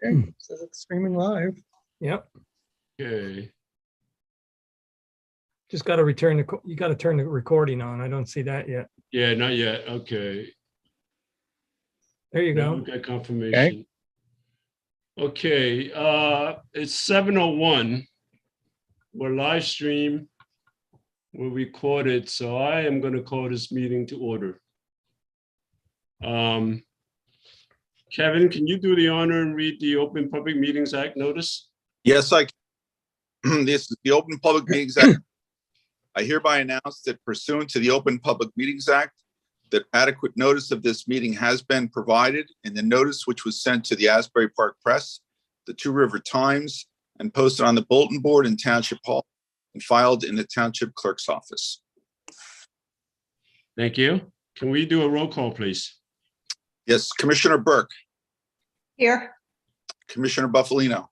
Okay, says it's streaming live. Yep. Okay. Just got to return the, you got to turn the recording on. I don't see that yet. Yeah, not yet. Okay. There you Now we go. got confirmation. Okay, it's 7:01. We're live stream. We're recorded, so I am going to call this meeting to order. Kevin, can you do the honor and read the Open Public Meetings Act notice? Yes, I can. This is the Open Public Meetings Act. I hereby announce that pursuant to the Open Public Meetings Act, that adequate notice of this meeting has been provided in the notice which was sent to the Asbury Park Press, the Two River Times, and posted on the bulletin board in Township Hall and filed in the Township Clerk's office. Thank you. Can we do a roll call, please? Yes, Commissioner Burke, Here. Commissioner Buffalino,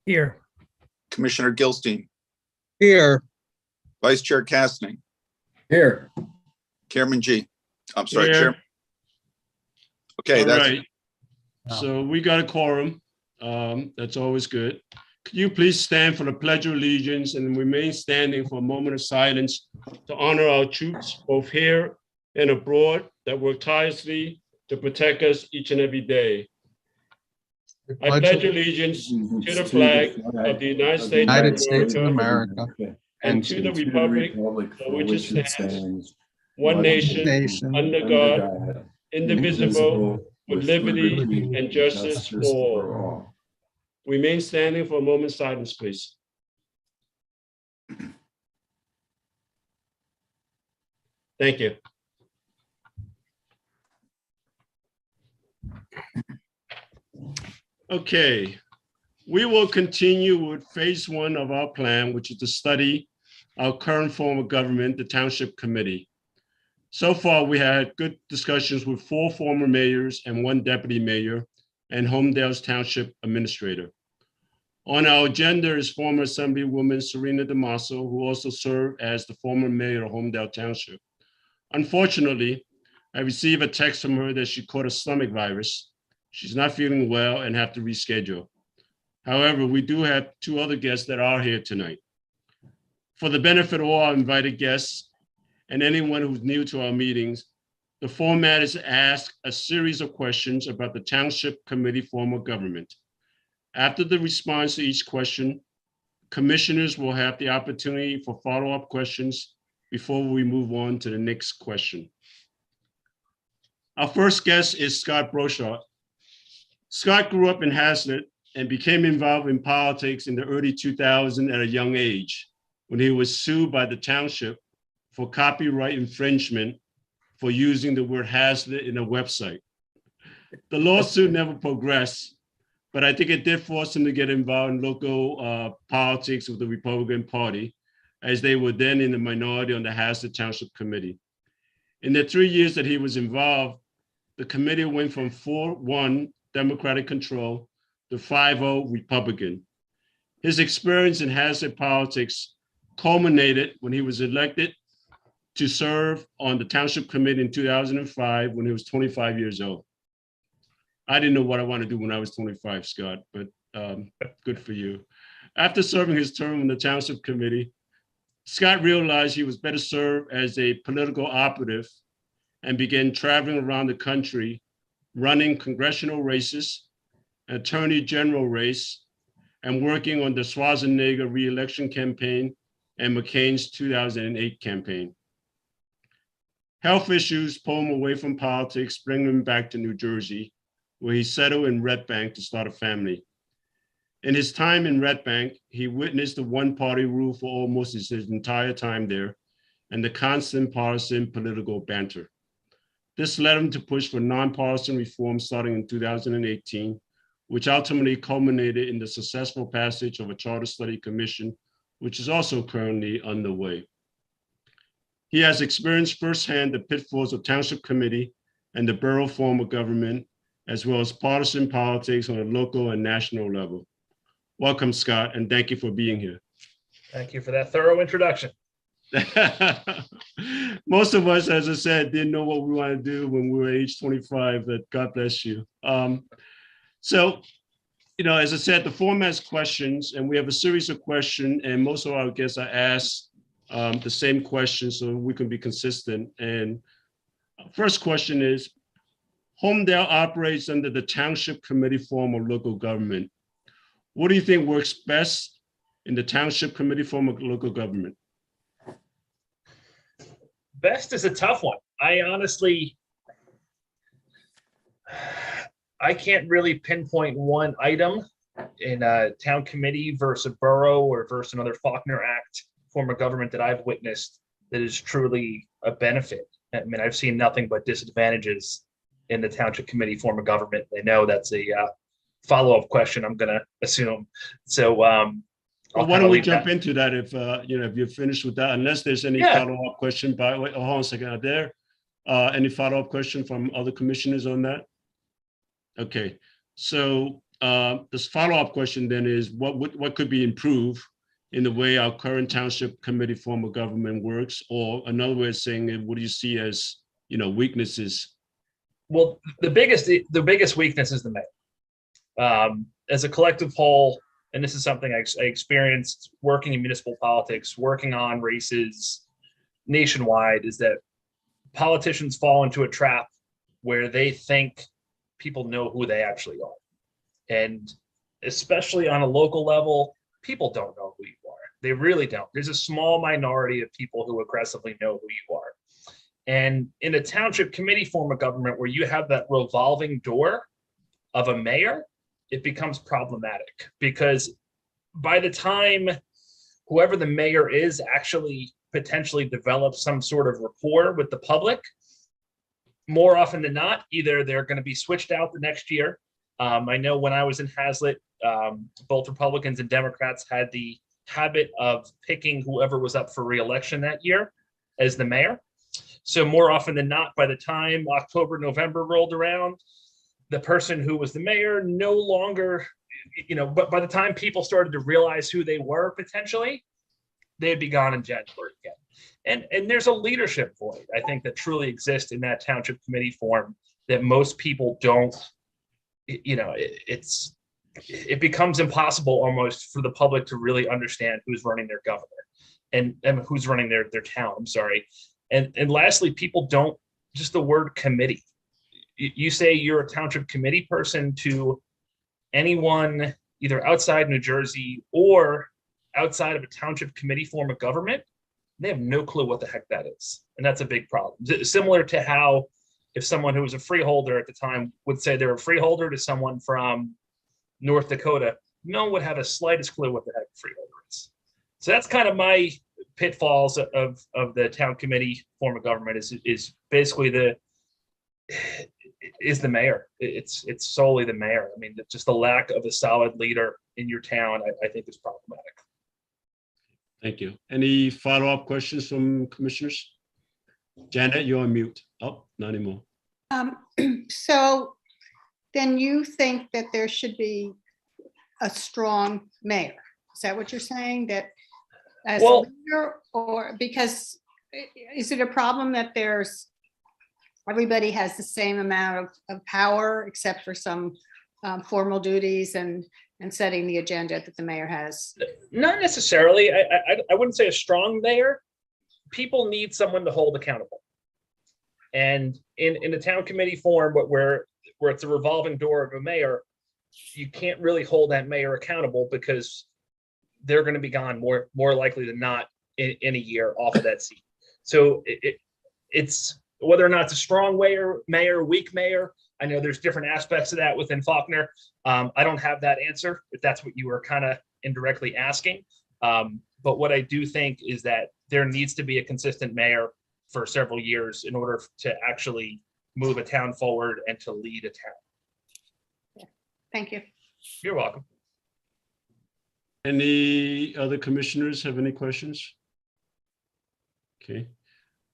Here. Commissioner Gilstein, Here. Vice Chair Castning, Here. Chairman G. I'm sorry, Here. Chairman. Okay, All that's right. So we got a quorum. That's always good. Could you please stand for the Pledge of Allegiance and remain standing for a moment of silence to honor our troops, both here and abroad, that work tirelessly to protect us each and every day. I pledge allegiance to the flag of the United States of America and to the republic for which it stands, one nation, under God, indivisible, with liberty and justice for all. Remain standing for a moment's silence, please. Thank you. Okay, we will continue with phase one of our plan, which is to study our current form of government, the Township Committee. So far, we had good discussions with 4 former mayors and 1 deputy mayor and Holmdel Township administrator. On our agenda is former Assemblywoman Serena DeMasso, who also served as the former mayor of Holmdel Township. Unfortunately, I received a text from her that she caught a stomach virus. She's not feeling well and have to reschedule. However, we do have 2 other guests that are here tonight. For the benefit of all our invited guests and anyone who's new to our meetings, the format is to ask a series of questions about the Township Committee form of government. After the response to each question, commissioners will have the opportunity for follow-up questions before we move on to the next question. Our first guest is Scott Broshaw. Scott grew up in Hazlet and became involved in politics in the early 2000s at a young age when he was sued by the township for copyright infringement for using the word Hazlet in a website. The lawsuit never progressed, but I think it did force him to get involved in local politics of the Republican Party, as they were then in the minority on the Hazlet Township Committee. In the 3 years that he was involved, the committee went from 4-1 Democratic control to 5-0 Republican. His experience in Hazlet politics culminated when he was elected to serve on the Township Committee in 2005 when he was 25 years old. I didn't know what I wanted to do when I was 25, Scott, but good for you. After serving his term on the Township Committee, Scott realized he was better served as a political operative and began traveling around the country, running congressional races, attorney general race, and working on the Schwarzenegger re-election campaign and McCain's 2008 campaign. Health issues pulled him away from politics, bringing him back to New Jersey, where he settled in Red Bank to start a family. In his time in Red Bank, he witnessed the one-party rule for almost his entire time there and the constant partisan political banter. This led him to push for nonpartisan reform starting in 2018, which ultimately culminated in the successful passage of a Charter Study Commission, which is also currently underway. He has experienced firsthand the pitfalls of Township Committee and the borough form of government, as well as partisan politics on a local and national level. Welcome, Scott, and thank you for being here. Thank you for that thorough introduction. Most of us, as I said, didn't know what we wanted to do when we were age 25, but God bless you. So as I said, the format's questions, and we have a series of questions, and most of our guests are asked the same question so we can be consistent. And first question is, Holmdel operates under the Township Committee form of local government. What do you think works best in the Township Committee form of local government? Best is a tough one. I can't really pinpoint one item in a town committee versus a borough or versus another Faulkner Act form of government that I've witnessed that is truly a benefit. I mean, I've seen nothing but disadvantages in the township committee form of government. I know that's a follow-up question, I'm going to assume. So Well, why kinda don't we leave jump that. into that if if you're finished with that, unless there's any Yeah. follow-up question by, wait, hold on a second, are there any follow-up question from other commissioners on that? Okay, so this follow-up question then is what could be improved in the way our current township committee form of government works, or another way of saying it, what do you see as weaknesses? Well, the biggest weakness is the mayor. As a collective whole, and this is something I experienced working in municipal politics, working on races nationwide, is that politicians fall into a trap where they think people know who they actually are. And especially on a local level, people don't know who you are. They really don't. There's a small minority of people who aggressively know who you are. And in a township committee form of government where you have that revolving door of a mayor, it becomes problematic because by the time whoever the mayor is actually potentially develops some sort of rapport with the public, more often than not, either they're going to be switched out the next year. I know when I was in Hazlitt, both Republicans and Democrats had the habit of picking whoever was up for re-election that year as the mayor. So more often than not, by the time October, November rolled around, the person who was the mayor no longer, but by the time people started to realize who they were potentially, they'd be gone in January again. And there's a leadership void, I think, that truly exists in that township committee form that most people don't, it becomes impossible almost for the public to really understand who's running their governor and who's running their town, I'm sorry. And lastly, people don't, just the word committee. You say you're a township committee person to anyone either outside New Jersey or outside of a township committee form of government, they have no clue what the heck that is. And that's a big problem. Similar to how if someone who was a freeholder at the time would say they're a freeholder to someone from North Dakota, no one would have the slightest clue what the heck a freeholder is. So that's kind of my pitfalls of the town committee form of government is basically the mayor. It's solely the mayor. I mean, just the lack of a solid leader in your town, I think is problematic. Thank you. Any follow-up questions from commissioners? Janet, you're on mute. Oh, not anymore. So then you think that there should be a strong mayor? Is that what you're saying? That as a leader, or because is it a problem that everybody has the same amount of power except for some formal duties and setting the agenda that the mayor has? Not necessarily. I wouldn't say a strong mayor. People need someone to hold accountable. And in a town committee form, where it's a revolving door of a mayor, you can't really hold that mayor accountable because they're going to be gone more likely than not in a year off of that seat. So it's whether or not it's a strong mayor, weak mayor. I know there's different aspects of that within Faulkner. I don't have that answer if that's what you were kind of indirectly asking. But what I do think is that there needs to be a consistent mayor for several years in order to actually move a town forward and to lead a town. Yeah. Thank you. You're welcome. Any other commissioners have any questions? Okay.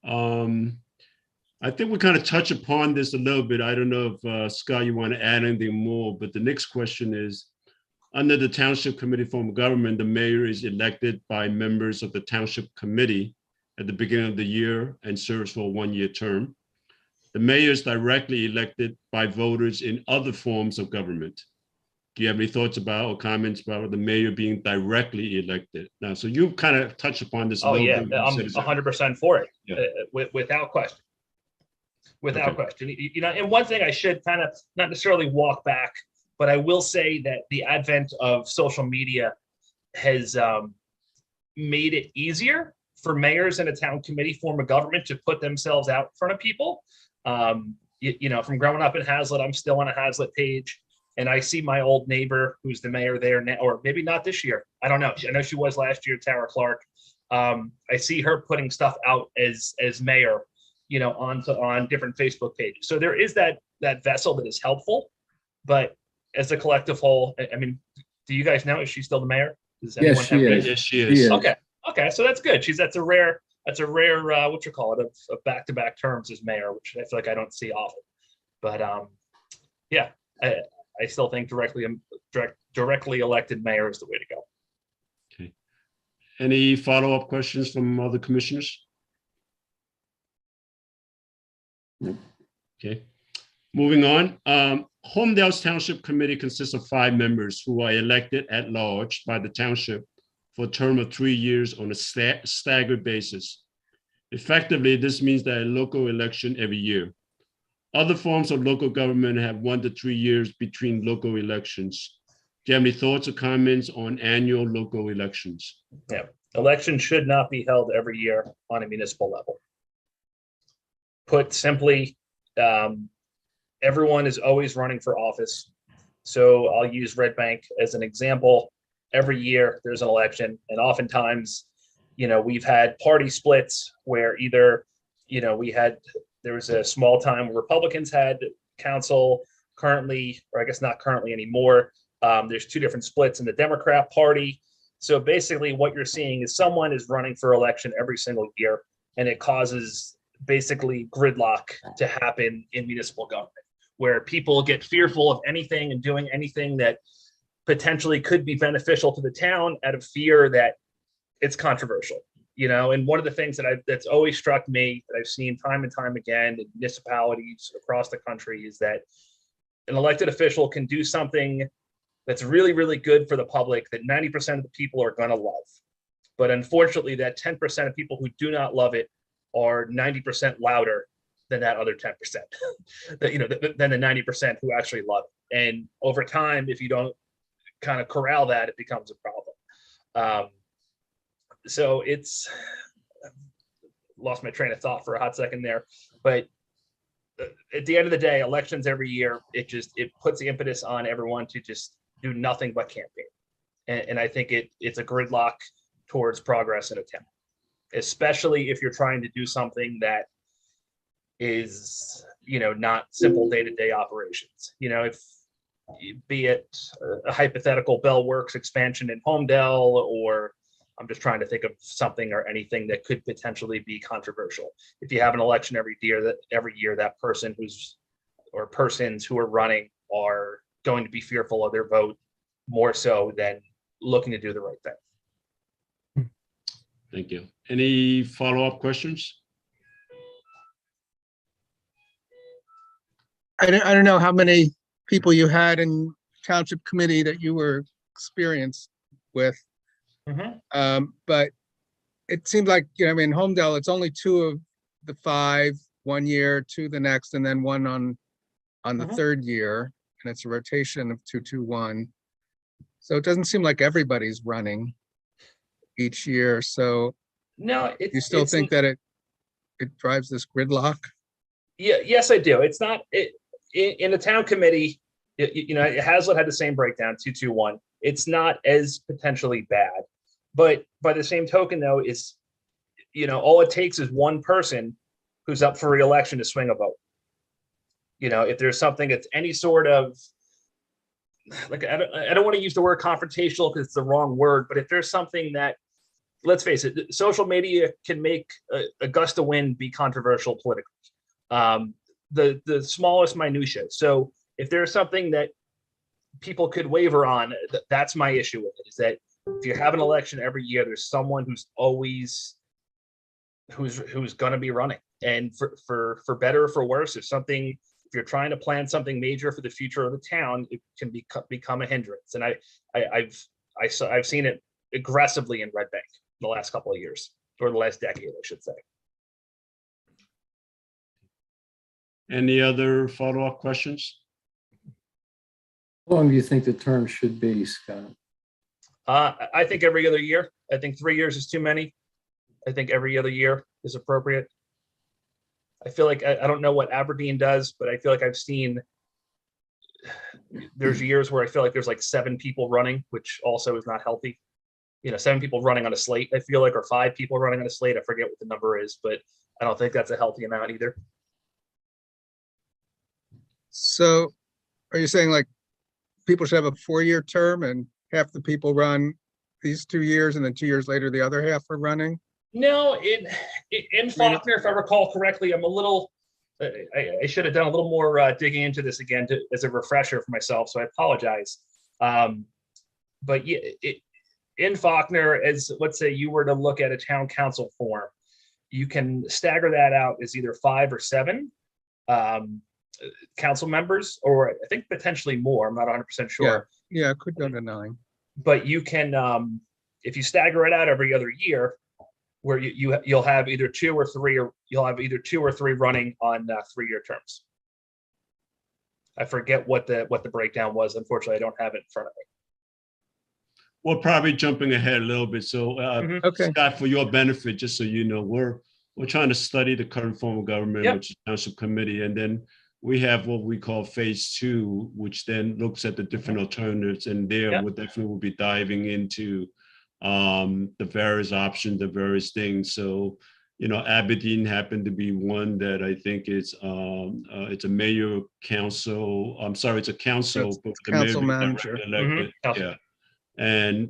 I think we kind of touch upon this a little bit. I don't know if Scott, you want to add anything more, but the next question is, under the Township Committee form of government, the mayor is elected by members of the Township Committee at the beginning of the year and serves for a one-year term. The mayor is directly elected by voters in other forms of government. do you have any thoughts about or comments about the mayor being directly elected? Now, so you kind of touched upon this a Oh, little yeah, bit. You I'm said it's a- 100% for it, Yeah. without question. Without Okay. question. You know, and one thing I should kind of not necessarily walk back, but I will say that the advent of social media has made it easier for mayors and a town committee form of government to put themselves out in front of people. You know, from growing up in Hazlet, I'm still on a Hazlet page, and I see my old neighbor who's the mayor there now, or maybe not this year. I don't know. I know she was last year, Tara Clark. I see her putting stuff out as mayor, you know, on different Facebook pages. So there is that vessel that is helpful, but as a collective whole, I mean, do you guys know, is she still the mayor? Does Yes, anyone she have any- is. Yes, she She is. is. Okay, so that's good. That's a rare what you call it, of back-to-back terms as mayor, which I feel like I don't see often. But yeah, I still think directly elected mayor is the way to go. Okay. Any follow-up questions from other commissioners? Nope. Okay. Moving on. Holmdel Township Committee consists of 5 members who are elected at large by the township for a term of 3 years on a staggered basis. Effectively, this means that a local election every year. Other forms of local government have 1 to 3 years between local elections. Do you have any thoughts or comments on annual local elections? Yeah, elections should not be held every year on a municipal level. Put simply, everyone is always running for office. So I'll use Red Bank as an example. Every year there's an election, and oftentimes, you know, we've had party splits where either, you know, there was a small time where Republicans had council currently, or I guess not currently anymore. There's 2 different splits in the Democrat Party. So basically what you're seeing is someone is running for election every single year, and it causes basically gridlock to happen in municipal government, where people get fearful of anything and doing anything that potentially could be beneficial to the town out of fear that it's controversial, you know. And one of the things that's always struck me, that I've seen time and time again in municipalities across the country, is that an elected official can do something that's really, really good for the public that 90% of the people are going to love. But unfortunately, that 10% of people who do not love it are 90% louder than that other 10%, that, you know, than the 90% who actually love it. And over time, if you don't kind of corral that, it becomes a problem. So it's, lost my train of thought for a hot second there, but at the end of the day, elections every year, it puts the impetus on everyone to just do nothing but campaign. And I think it's a gridlock towards progress in a town, especially if you're trying to do something that is, you know, not simple day-to-day operations. You know, if be it a hypothetical Bell Works expansion in Holmdel, or I'm just trying to think of something or anything that could potentially be controversial. If you have an election every year, that person or persons who are running are going to be fearful of their vote more so than looking to do the right thing. Thank you. Any follow-up questions? I don't know how many people you had in township committee that you were experienced with. But it seemed like, you know, I mean, Holmdel, it's only 2 of the 5, 1 year, 2 the next, and then 1 on the 3rd year, and it's a rotation of 2, 2, 1. So it doesn't seem like everybody's running each year. So No, you still think that it drives this gridlock? Yeah, yes, I do. It's not in the town committee. You know, Hazlet had the same breakdown, 2-2-1. It's not as potentially bad, but by the same token, though, is, you know, all it takes is one person who's up for re-election to swing a vote. You know, if there's something that's any sort of, like, I don't want to use the word confrontational because it's the wrong word, but if there's something that, let's face it, social media can make a gust of wind be controversial politically. The smallest minutia. So if there's something that people could waver on, that's my issue with it, is that if you have an election every year, there's someone who's going to be running. And for better or for worse, if something you're trying to plan something major for the future of the town, it can become a hindrance. And I've seen it aggressively in Red Bank the last couple of years, or the last decade, I should say. Any other follow-up questions? How long do you think the term should be, Scott? I think every other year. I think 3 years is too many. I think every other year is appropriate. I feel like, I don't know what Aberdeen does, but I feel like I've seen, there's years where I feel like there's like 7 people running, which also is not healthy. 7 people running on a slate, I feel like, or 5 people running on a slate. I forget what the number is, but I don't think that's a healthy amount either. So are you saying like people should have a 4-year term and half the people run these 2 years and then 2 years later, the other half are running? No, in Faulkner, if I recall correctly, I'm a little, I should have done a little more digging into this again as a refresher for myself, so I apologize. But yeah, in Faulkner, as let's say you were to look at a town council form, you can stagger that out as either 5 or 7 council members, or I think potentially more. I'm not 100% sure. Yeah, it could go to 9. But you can, if you stagger it out every other year, where you'll have either 2 or 3, or you'll have either 2 or 3 running on 3-year terms. I forget what the breakdown was. Unfortunately, I don't have it in front of me. We're probably jumping ahead a little bit. So Okay. Scott, for your benefit, just so you know, we're trying to study the current form of government, Yep. which is Township Committee, and then we have what we call phase 2, which then looks at the different alternatives, and there Yep. we definitely will be diving into the various options, the various things. So, Aberdeen happened to be one that I think it's a mayor council. I'm sorry, it's a council, but the mayor Council is manager. directly elected. Council. Yeah. And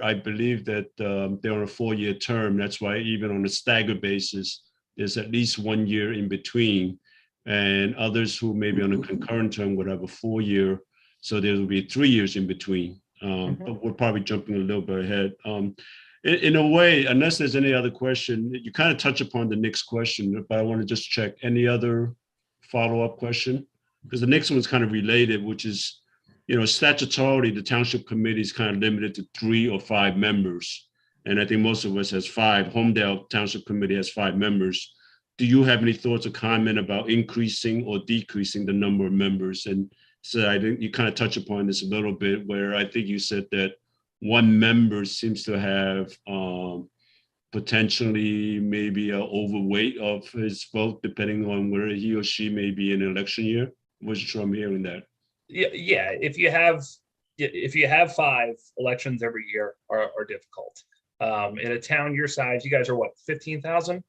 I believe that they're on a 4-year term. That's why even on a stagger basis, there's at least 1 year in between. And others who may be on a concurrent term would have a 4-year. So there will be 3 years in between. But we're probably jumping a little bit ahead. In a way, unless there's any other question, you kind of touch upon the next question, but I want to just check any other follow-up question, because the next one's kind of related, which is, statutorily, the township committee is kind of limited to 3 or 5 members. And I think most of us has 5. Holmdel Township Committee has 5 members. Do you have any thoughts or comment about increasing or decreasing the number of members? And so I think you kind of touch upon this a little bit, where I think you said that 1 member seems to have potentially maybe an overweight of his vote, depending on where he or she may be in an election year. Wasn't sure I'm hearing that. Yeah. If you have 5 elections every year are difficult. In a town your size, you guys are what, 15,000?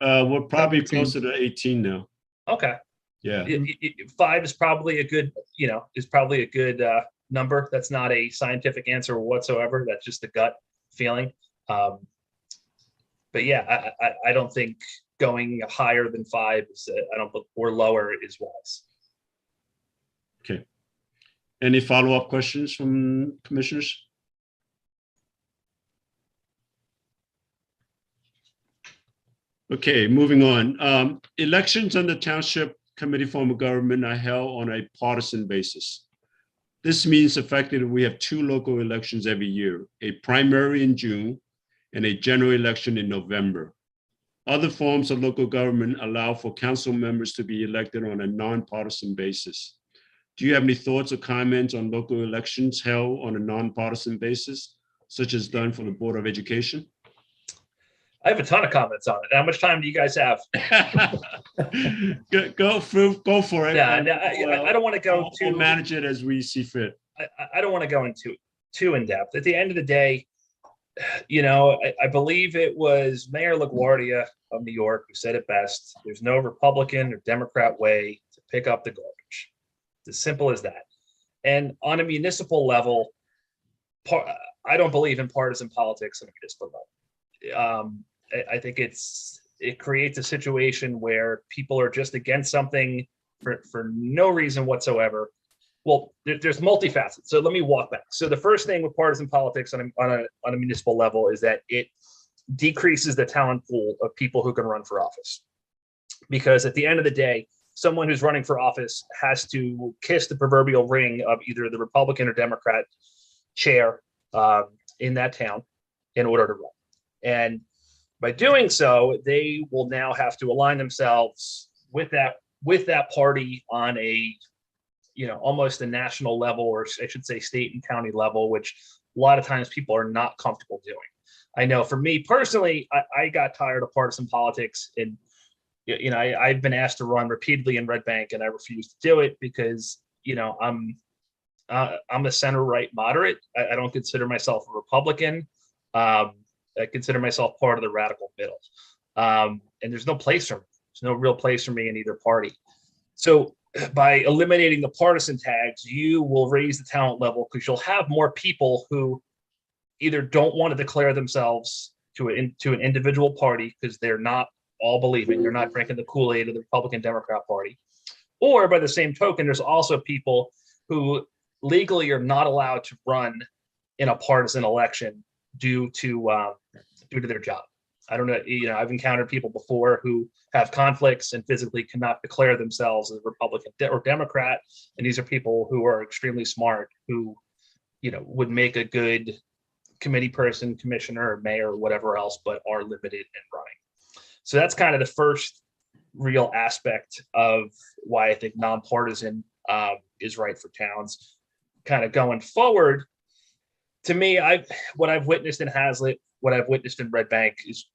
We're probably 17. closer to 18 now. Okay. Yeah. 5 is probably a good, number. That's not a scientific answer whatsoever. That's just a gut feeling. But yeah, I don't think going higher than 5 is, or lower is wise. Okay. Any follow-up questions from commissioners? Okay, moving on. Elections on the Township Committee form of government are held on a partisan basis. This means effectively we have 2 local elections every year, a primary in June and a general election in November. Other forms of local government allow for council members to be elected on a nonpartisan basis. Do you have any thoughts or comments on local elections held on a nonpartisan basis, such as done for the Board of Education? I have a ton of comments on it. How much time do you guys have? Go for it. Yeah, I don't want to go We'll too. manage it as we see fit. I don't want to go into too in depth. At the end of the day, I believe it was Mayor LaGuardia of New York who said it best. There's no Republican or Democrat way to pick up the garbage. It's as simple as that. And on a municipal level, I don't believe in partisan politics on a municipal level. I think it creates a situation where people are just against something for no reason whatsoever. Well, there's multifaceted. So let me walk back. So the first thing with partisan politics on a municipal level is that it decreases the talent pool of people who can run for office. Because at the end of the day, someone who's running for office has to kiss the proverbial ring of either the Republican or Democrat chair in that town in order to run. And by doing so, they will now have to align themselves with that party on a, almost a national level, or I should say state and county level, which a lot of times people are not comfortable doing. I know for me personally, I got tired of partisan politics, and I've been asked to run repeatedly in Red Bank, and I refuse to do it because I'm a center right moderate. I don't consider myself a Republican. I consider myself part of the radical middle, and there's no place for me. There's no real place for me in either party. So by eliminating the partisan tags, you will raise the talent level because you'll have more people who either don't want to declare themselves to an individual party because they're not all believing, they're not drinking the Kool-Aid of the Republican Democrat Party. Or by the same token, there's also people who legally are not allowed to run in a partisan election due to their job. I don't know, I've encountered people before who have conflicts and physically cannot declare themselves as Republican or Democrat. And these are people who are extremely smart, who, would make a good committee person, commissioner, or mayor, or whatever else, but are limited in running. So that's kind of the first real aspect of why I think nonpartisan is right for towns. Kind of going forward, to me, what I've witnessed in Hazlet, what I've witnessed in Red Bank is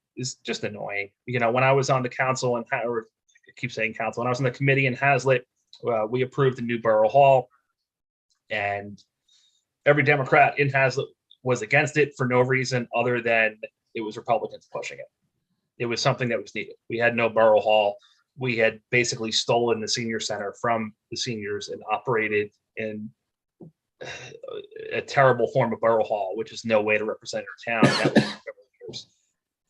just annoying. When I was on the council and I keep saying council, when I was on the committee in Hazlet, we approved the new borough hall, and every Democrat in Hazlet was against it for no reason other than it was Republicans pushing it. It was something that was needed. We had no borough hall. We had basically stolen the senior center from the seniors and operated in a terrible form of borough hall, which is no way to represent our town. That was several years.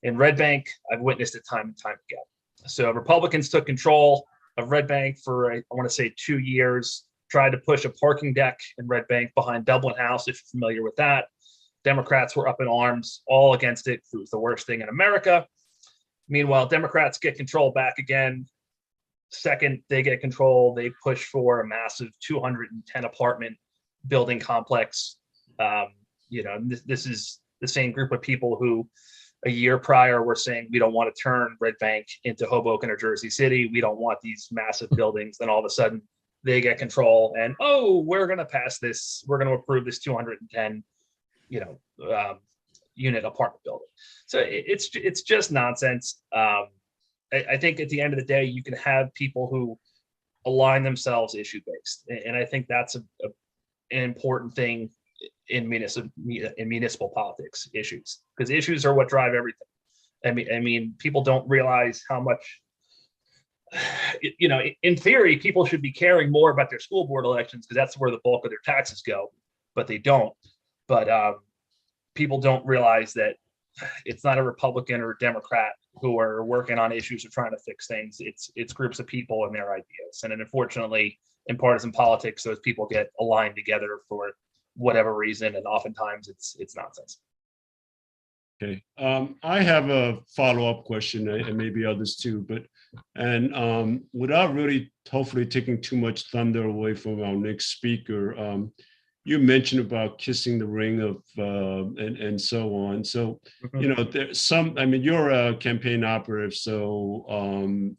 In Red Bank, I've witnessed it time and time again. So Republicans took control of Red Bank for, I want to say, 2 years, tried to push a parking deck in Red Bank behind Dublin House, if you're familiar with that. Democrats were up in arms, all against it. It was the worst thing in America. Meanwhile, Democrats get control back again. Second, they get control, they push for a massive 210 apartment building complex. This is the same group of people who a year prior were saying, we don't want to turn Red Bank into Hoboken or Jersey City. We don't want these massive buildings. Then all of a sudden they get control and, we're going to pass this. We're going to approve this 210, unit apartment building. So it's just nonsense. I think at the end of the day, you can have people who align themselves issue-based. And I think that's an important thing in municipal politics issues, because issues are what drive everything. I mean, people don't realize how much, in theory, people should be caring more about their school board elections because that's where the bulk of their taxes go, but they don't. But people don't realize that it's not a Republican or a Democrat who are working on issues or trying to fix things. It's groups of people and their ideas. And then unfortunately, in partisan politics, those people get aligned together for whatever reason, and oftentimes it's nonsense. Okay, I have a follow-up question, and maybe others too, without really hopefully taking too much thunder away from our next speaker, you mentioned about kissing the ring of and so on. So, there's some, you're a campaign operative, so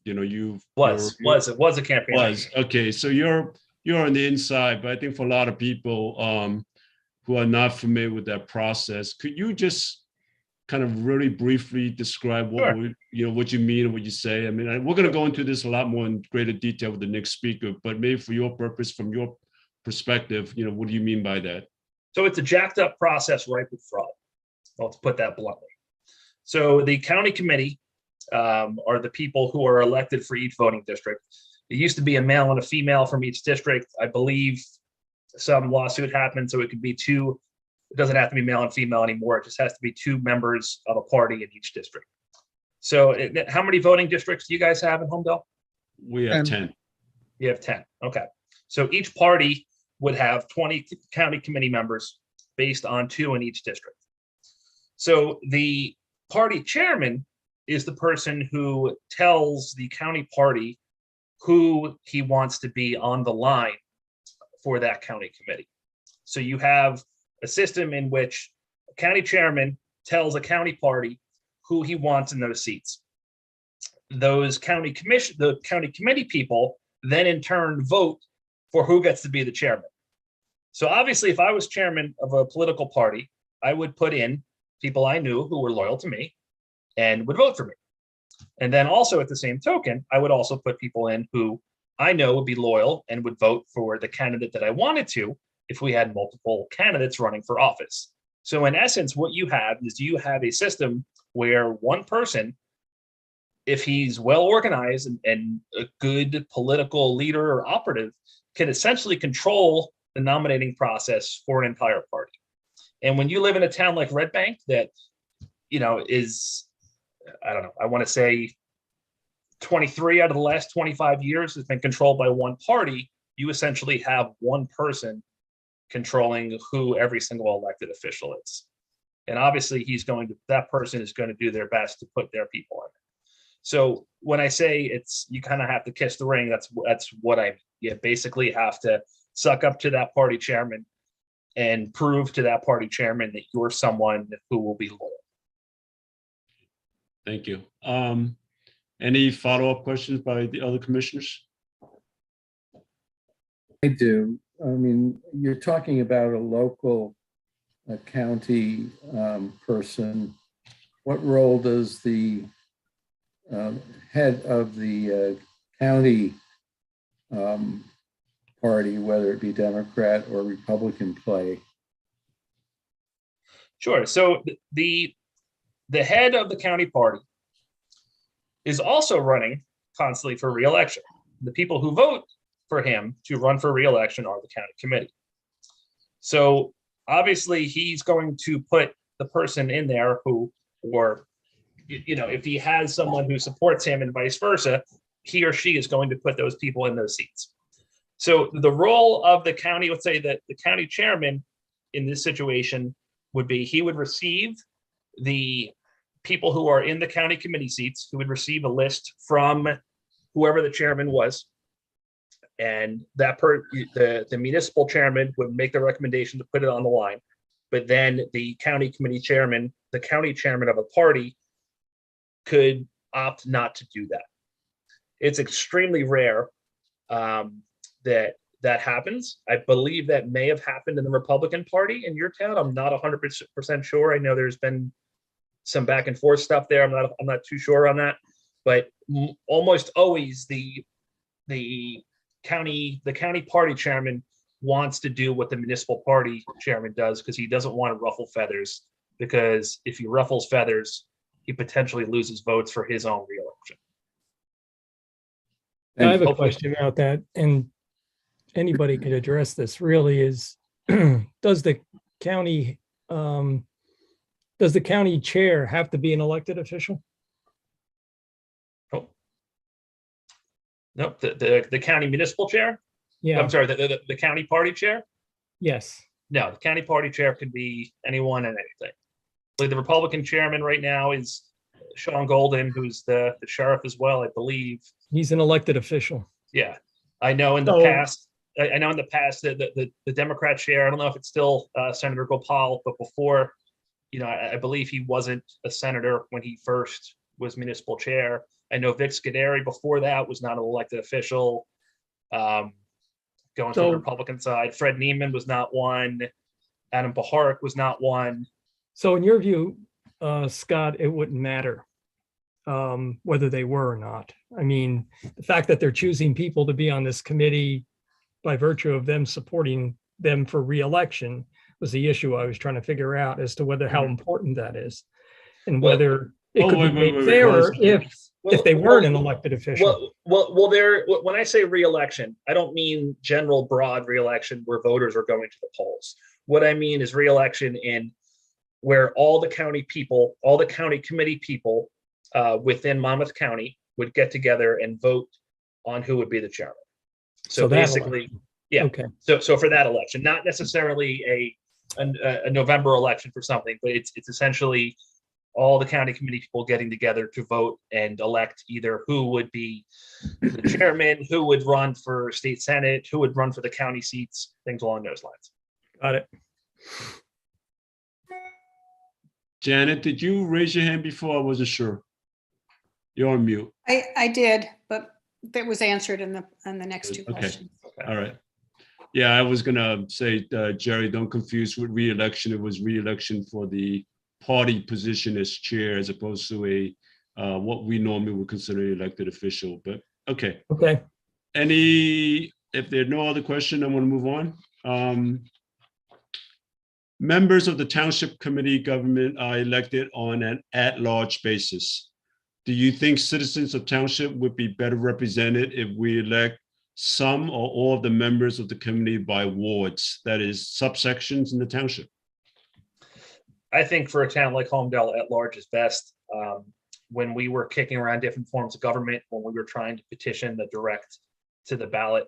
it was a campaign. Okay, so you're on the inside, but I think for a lot of people who are not familiar with that process, could you just kind of really briefly describe what what you mean and what you say? We're going to go into this a lot more in greater detail with the next speaker, but maybe for your purpose, from your perspective, what do you mean by that? So it's a jacked up process ripe with fraud. Let's put that bluntly. So the county committee are the people who are elected for each voting district. It used to be a male and a female from each district. I believe some lawsuit happened, so it could be two. It doesn't have to be male and female anymore. It just has to be two members of a party in each district. So how many voting districts do you guys have in Holmdel? We have 10. You have 10. Okay. So each party would have 20 county committee members based on 2 in each district. So the party chairman is the person who tells the county party who he wants to be on the line for that county committee. So you have a system in which a county chairman tells a county party who he wants in those seats. The county committee people then in turn vote for who gets to be the chairman. So obviously, if I was chairman of a political party, I would put in people I knew who were loyal to me and would vote for me. And then also at the same token, I would also put people in who I know would be loyal and would vote for the candidate that I wanted to if we had multiple candidates running for office. So in essence, what you have is you have a system where one person, if he's well organized and a good political leader or operative, can essentially control the nominating process for an entire party. And when you live in a town like Red Bank that, is, I don't know, I want to say 23 out of the last 25 years has been controlled by one party, you essentially have one person controlling who every single elected official is. And obviously that person is going to do their best to put their people in. So when I say you kind of have to kiss the ring, that's what you basically have to suck up to that party chairman and prove to that party chairman that you're someone who will be loyal. Thank you. Any follow-up questions by the other commissioners? I do. I mean, you're talking about a local county person. What role does the head of the county party, whether it be Democrat or Republican, play? Sure. So the head of the county party is also running constantly for re-election. The people who vote for him to run for re-election are the county committee. So obviously he's going to put the person in there if he has someone who supports him and vice versa, he or she is going to put those people in those seats. So the role of the county, let's say that the county chairman in this situation would be, he would receive the people who are in the county committee seats, who would receive a list from whoever the chairman was. And the municipal chairman would make the recommendation to put it on the line. But then the county committee chairman, the county chairman of a party, could opt not to do that. It's extremely rare that happens. I believe that may have happened in the Republican Party in your town. I'm not 100% sure. I know there's been some back and forth stuff there. I'm not too sure on that, but almost always the county party chairman wants to do what the municipal party chairman does, because he doesn't want to ruffle feathers, because if he ruffles feathers, he potentially loses votes for his own reelection. I have a question about that, and anybody could address this. Really, is does the county chair have to be an elected official? Oh. Nope. The county municipal chair. Yeah. I'm sorry. The county party chair. Yes. No, the county party chair could be anyone and anything. Like the Republican chairman right now is Sean Golden, who's the sheriff as well, I believe. He's an elected official. Yeah, I know in the past. I know in the past that the Democrat chair, I don't know if it's still Senator Gopal, but before, I believe he wasn't a senator when he first was municipal chair. I know Vic Scuderi before that was not an elected official. Going to the Republican side, Fred Neiman was not one. Adam Baharik was not one. So in your view, Scott, it wouldn't matter whether they were or not. I mean, the fact that they're choosing people to be on this committee by virtue of them supporting them for re-election was the issue I was trying to figure out as to whether how important that is, and whether it could be made fairer if they weren't an elected official. Well, when I say re-election, I don't mean general broad re-election where voters are going to the polls. What I mean is re-election in where all the county people, all the county committee people within Monmouth County would get together and vote on who would be the chairman. So basically, election. Yeah. Okay. So for that election, not necessarily a November election for something, but it's essentially all the county committee people getting together to vote and elect either who would be the chairman, who would run for state senate, who would run for the county seats, things along those lines. Got it. Janet, did you raise your hand before? I wasn't sure. You're on mute. I did, but that was answered in the next two Okay. questions. All right. Yeah, I was gonna say, Jerry, don't confuse with re-election. It was re-election for the party position as chair as opposed to a what we normally would consider an elected official, but okay. Okay. If there are no other questions, I want to move on. Members of the Township Committee government are elected on an at-large basis. Do you think citizens of Township would be better represented if we elect some or all of the members of the committee by wards, that is subsections in the township? I think for a town like Holmdel, at large is best. When we were kicking around different forms of government, when we were trying to petition the direct to the ballot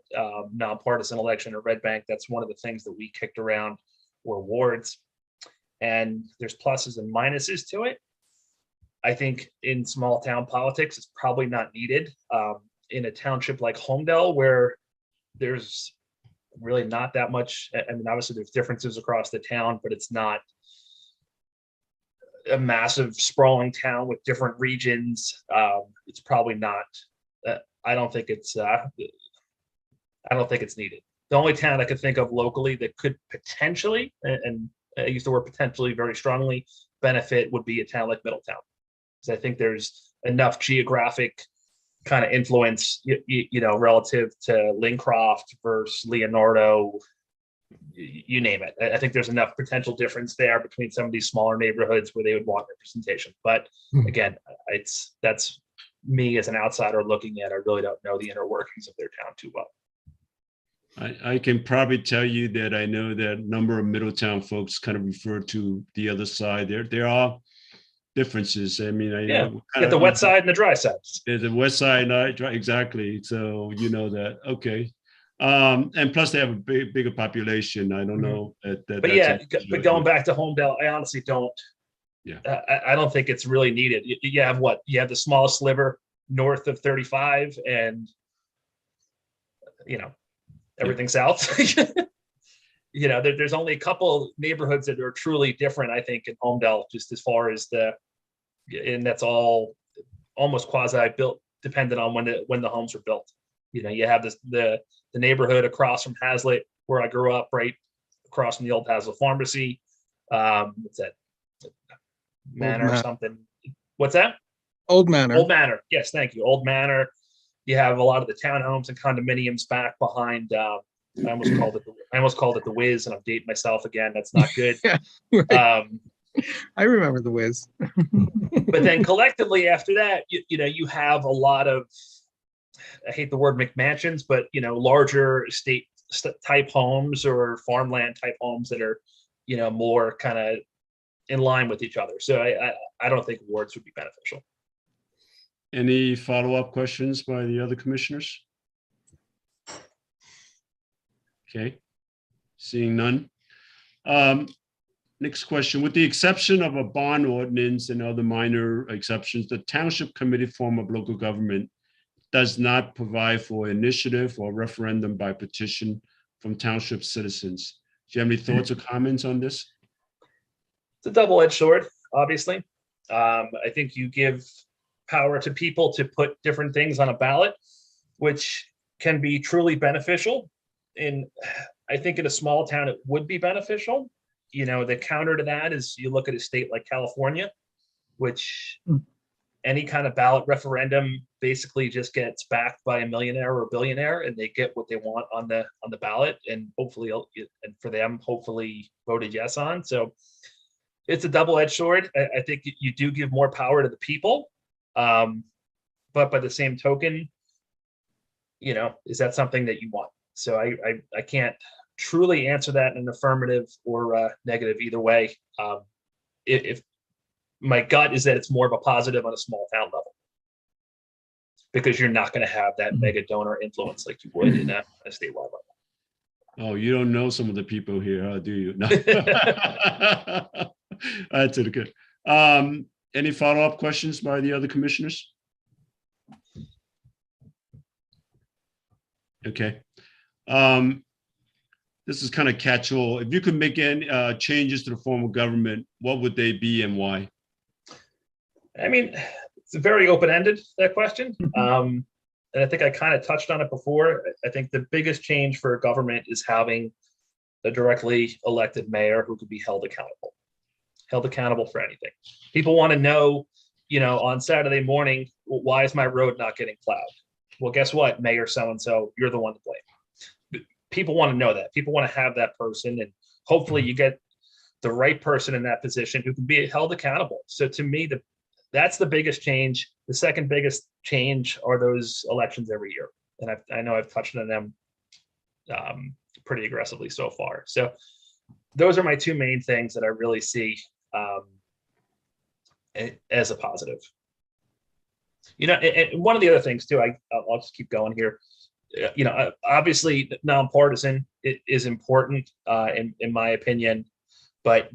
nonpartisan election or red bank, that's one of the things that we kicked around were wards. And there's pluses and minuses to it. I think in small town politics, it's probably not needed. In a township like Holmdel, where there's really not that much, I mean, obviously there's differences across the town, but it's not a massive sprawling town with different regions. It's probably not, I don't think it's needed. The only town I could think of locally that could potentially, and I use the word potentially very strongly, benefit would be a town like Middletown. Because I think there's enough geographic kind of influence, you know, relative to Lincroft versus Leonardo, you name it. I think there's enough potential difference there between some of these smaller neighborhoods where they would want representation. But again, that's me as an outsider looking at. I really don't know the inner workings of their town too well. I can probably tell you that I know that a number of Middletown folks kind of refer to the other side. There are differences. I mean, Get the wet side and the dry side. There's the west side, exactly. So you know that, okay. And plus they have a bigger population. I don't know But yeah, but going back to Holmdel, I honestly don't. Yeah, I don't think it's really needed. You have what? You have the smallest sliver north of 35, and you know everything south. You know, there's only a couple neighborhoods that are truly different, I think, in Holmdel, just as far as and that's all almost quasi built, dependent on when the homes were built. You know, you have the neighborhood across from Hazlitt, where I grew up, right across from the old Hazlitt Pharmacy. What's that? Manor or something. What's that? Old Manor. Old Manor. Yes, thank you. Old Manor. You have a lot of the townhomes and condominiums back behind. I almost called it the Wiz, and I'm dating myself again. That's not good. Yeah, right. I remember the Wiz. But then collectively after that, you know, you have a lot of, I hate the word McMansions, but you know, larger estate type homes or farmland type homes that are, you know, more kind of in line with each other. So I don't think wards would be beneficial. Any follow-up questions by the other commissioners? Okay, seeing none. Next question. With the exception of a bond ordinance and other minor exceptions, the Township Committee form of local government does not provide for initiative or referendum by petition from township citizens. Do you have any thoughts or comments on this? It's a double-edged sword, obviously. I think you give power to people to put different things on a ballot, which can be truly beneficial. And I think in a small town, it would be beneficial. You know, the counter to that is you look at a state like California, which any kind of ballot referendum basically just gets backed by a millionaire or a billionaire, and they get what they want on the ballot, and hopefully, and for them, hopefully voted yes on. So it's a double-edged sword. I think you do give more power to the people, but by the same token, you know, is that something that you want? So I can't truly answer that in an affirmative or negative either way. If my gut is that it's more of a positive on a small town level, because you're not going to have that mega donor influence like you would in a statewide level. Oh, you don't know some of the people here, do you? No. That's it. Good. Any follow-up questions by the other commissioners? Okay. This is kind of catch-all. If you could make any changes to the form of government, what would they be and why? I mean, it's very open-ended, that question. And I think I kind of touched on it before. I think the biggest change for a government is having a directly elected mayor who could be held accountable for anything. People want to know, on Saturday morning, why is my road not getting plowed? Well, guess what, Mayor so-and-so, you're the one to blame. People want to know that. People want to have that person, and hopefully you get the right person in that position who can be held accountable. So to me, that's the biggest change. The second biggest change are those elections every year. And I know I've touched on them pretty aggressively so far. So those are my two main things that I really see as a positive. And one of the other things too, I'll just keep going here. Obviously nonpartisan is important in my opinion, but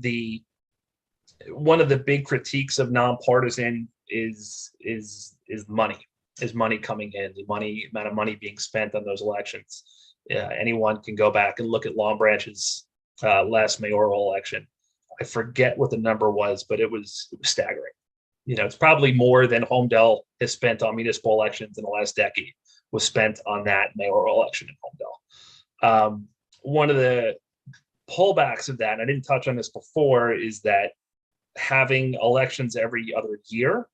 one of the big critiques of nonpartisan is money coming in, the amount of money being spent on those elections. Anyone can go back and look at Long Branch's last mayoral election. I forget what the number was, but it was staggering. It's probably more than Holmdel has spent on municipal elections in the last decade was spent on that mayoral election in Holmdel. One of the pullbacks of that, and I didn't touch on this before, is that having elections every other year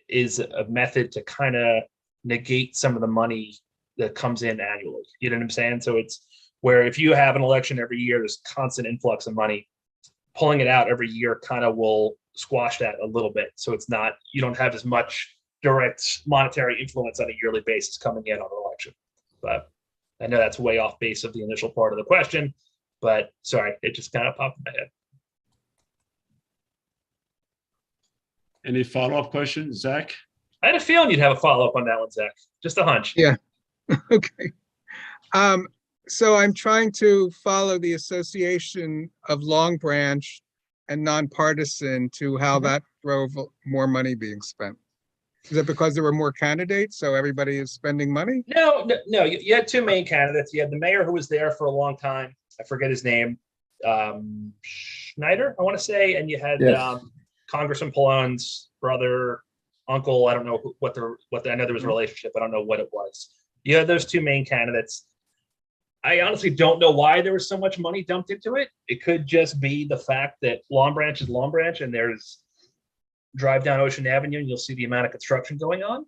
is a method to kind of negate some of the money that comes in annually. You know what I'm saying? So it's where if you have an election every year, there's constant influx of money. Pulling it out every year kind of will squash that a little bit. So you don't have as much direct monetary influence on a yearly basis coming in on an election. But I know that's way off base of the initial part of the question, but sorry, it just kind of popped in my head. Any follow-up questions, Zach? I had a feeling you'd have a follow-up on that one, Zach. Just a hunch. Yeah. Okay. So I'm trying to follow the association of Long Branch and nonpartisan to how that drove more money being spent. Is it because there were more candidates, so everybody is spending money? No. You had two main candidates. You had the mayor who was there for a long time. I forget his name. Schneider, I want to say, and you had Yes. Congressman Pallone's brother, uncle. I don't know I know there was a relationship. I don't know what it was. You had those two main candidates. I honestly don't know why there was so much money dumped into it. It could just be the fact that Long Branch is Long Branch, and there's drive down Ocean Avenue and you'll see the amount of construction going on.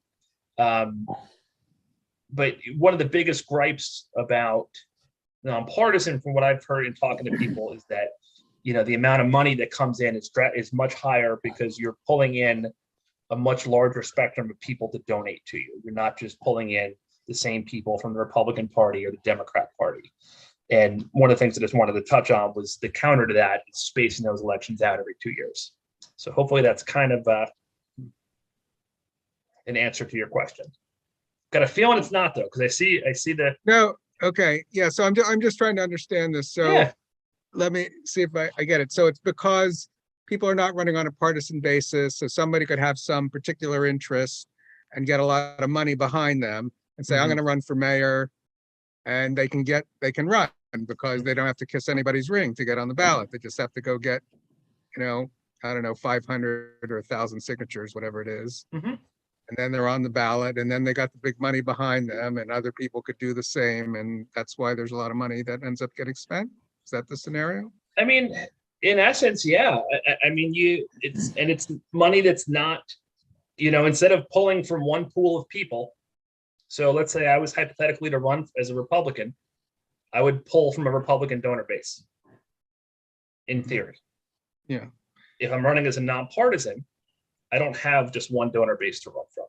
But one of the biggest gripes about nonpartisan, from what I've heard in talking to people, is that the amount of money that comes in is much higher because you're pulling in a much larger spectrum of people to donate to you. You're not just pulling in the same people from the Republican Party or the Democrat Party. And one of the things that I just wanted to touch on was the counter to that is spacing those elections out every 2 years. So hopefully that's kind of an answer to your question. Got a feeling it's not though, because I see the. No. Okay. Yeah. So I'm just trying to understand this. So Yeah. let me see if I get it. So it's because people are not running on a partisan basis. So somebody could have some particular interest and get a lot of money behind them and say, I'm going to run for mayor, and they can run because they don't have to kiss anybody's ring to get on the ballot. They just have to go get, I don't know, 500 or 1,000 signatures, whatever it is. And then they're on the ballot, and then they got the big money behind them, and other people could do the same. And that's why there's a lot of money that ends up getting spent. Is that the scenario? I mean, in essence, yeah. I mean, it's money that's not, instead of pulling from one pool of people. So let's say I was hypothetically to run as a Republican, I would pull from a Republican donor base, in theory. Yeah. If I'm running as a nonpartisan, I don't have just one donor base to run from.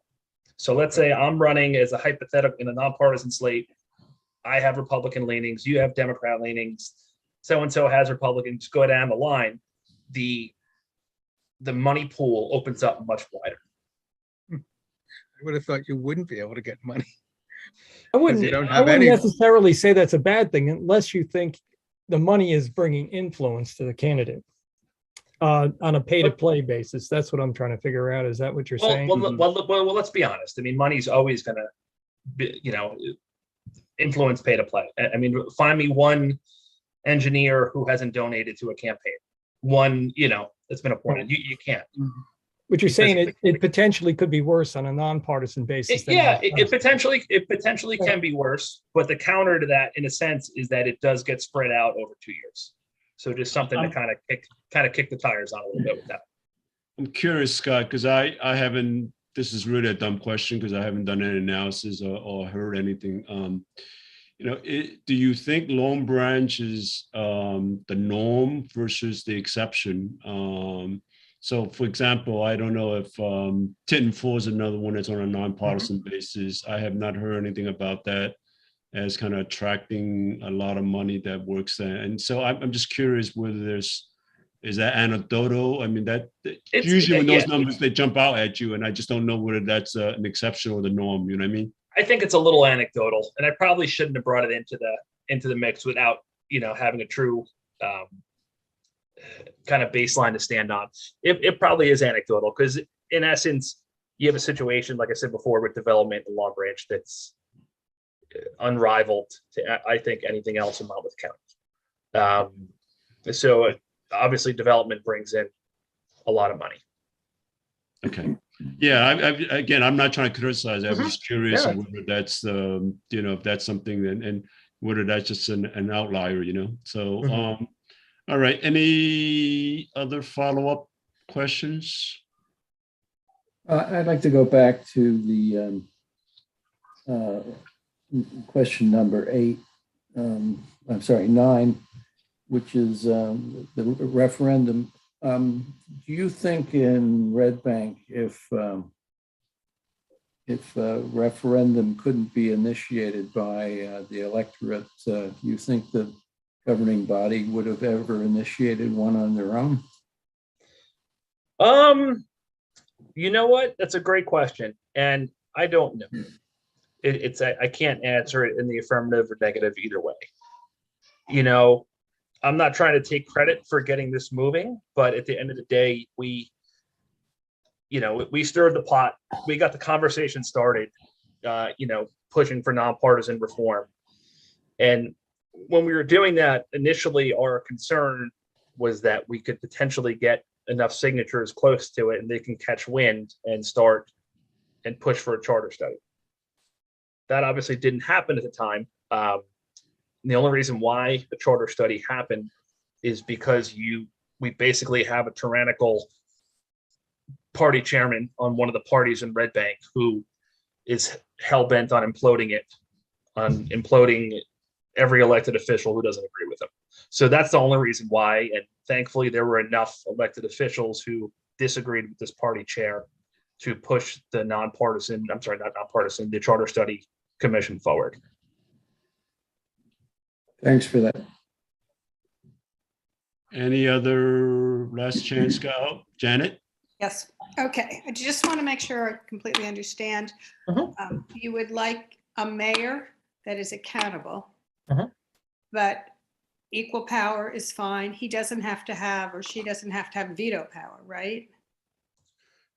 So let's say I'm running as a hypothetical in a nonpartisan slate. I have Republican leanings, you have Democrat leanings, so-and-so has Republicans, go down the line. The money pool opens up much wider. I would have thought you wouldn't be able to get money. I wouldn't necessarily say that's a bad thing unless you think the money is bringing influence to the candidate. On a pay-to-play basis. That's what I'm trying to figure out. Is that what you're saying? Well, let's be honest. I mean, money's always going to be, influence pay to play. I mean, find me one engineer who hasn't donated to a campaign. One, that's been appointed. You can't. What you're saying, it potentially could be worse on a nonpartisan basis. It potentially can be worse, but the counter to that, in a sense, is that it does get spread out over 2 years. So just something to kind of kick the tires on a little bit with that. I'm curious, Scott, because I haven't, this is really a dumb question because I haven't done any analysis or heard anything. Do you think Long Branch is the norm versus the exception? So for example, I don't know if Tinton Falls is another one that's on a nonpartisan basis. I have not heard anything about that as kind of attracting a lot of money that works there. And so I'm just curious whether is that anecdotal? I mean, it's usually when those numbers, they jump out at you, and I just don't know whether that's an exception or the norm, you know what I mean? I think it's a little anecdotal, and I probably shouldn't have brought it into the mix without, having a true kind of baseline to stand on. It probably is anecdotal because in essence, you have a situation, like I said before, with development in Long Branch that's unrivaled to, I think, anything else in Monmouth County. So obviously development brings in a lot of money. Okay. Yeah. Again, I'm not trying to criticize. I was just curious whether that's, if that's something and whether that's just an outlier, So, all right. Any other follow-up questions? I'd like to go back to the question number 9, which is the referendum. Do you think in Red Bank, if a referendum couldn't be initiated by the electorate, you think the governing body would have ever initiated one on their own? You know what? That's a great question, and I don't know. I can't answer it in the affirmative or negative either way. I'm not trying to take credit for getting this moving, but at the end of the day, we stirred the pot. We got the conversation started, pushing for nonpartisan reform. And when we were doing that, initially our concern was that we could potentially get enough signatures close to it and they can catch wind and start and push for a charter study. That obviously didn't happen at the time. The only reason why the charter study happened is because we basically have a tyrannical party chairman on one of the parties in Red Bank who is hell-bent on imploding every elected official who doesn't agree with him. So that's the only reason why. And thankfully, there were enough elected officials who disagreed with this party chair to push the the Charter Study Commission forward. Thanks for that. Any other last chance go? Janet? Yes. Okay. I just want to make sure I completely understand. You would like a mayor that is accountable, but equal power is fine. He doesn't have to have, or she doesn't have to have veto power, right?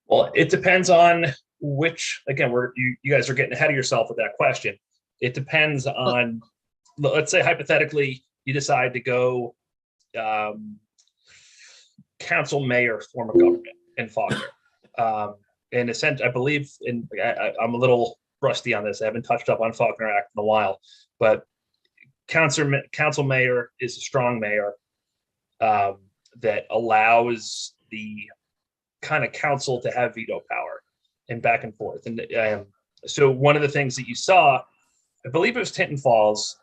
Well, it depends on which, again, you guys are getting ahead of yourself with that question. It depends on, let's say hypothetically, you decide to go council mayor form of government in Faulkner. In a sense, I believe I'm a little rusty on this. I haven't touched up on Faulkner Act in a while, but council mayor is a strong mayor that allows the kind of council to have veto power and back and forth. And so one of the things that you saw, I believe it was Tinton Falls,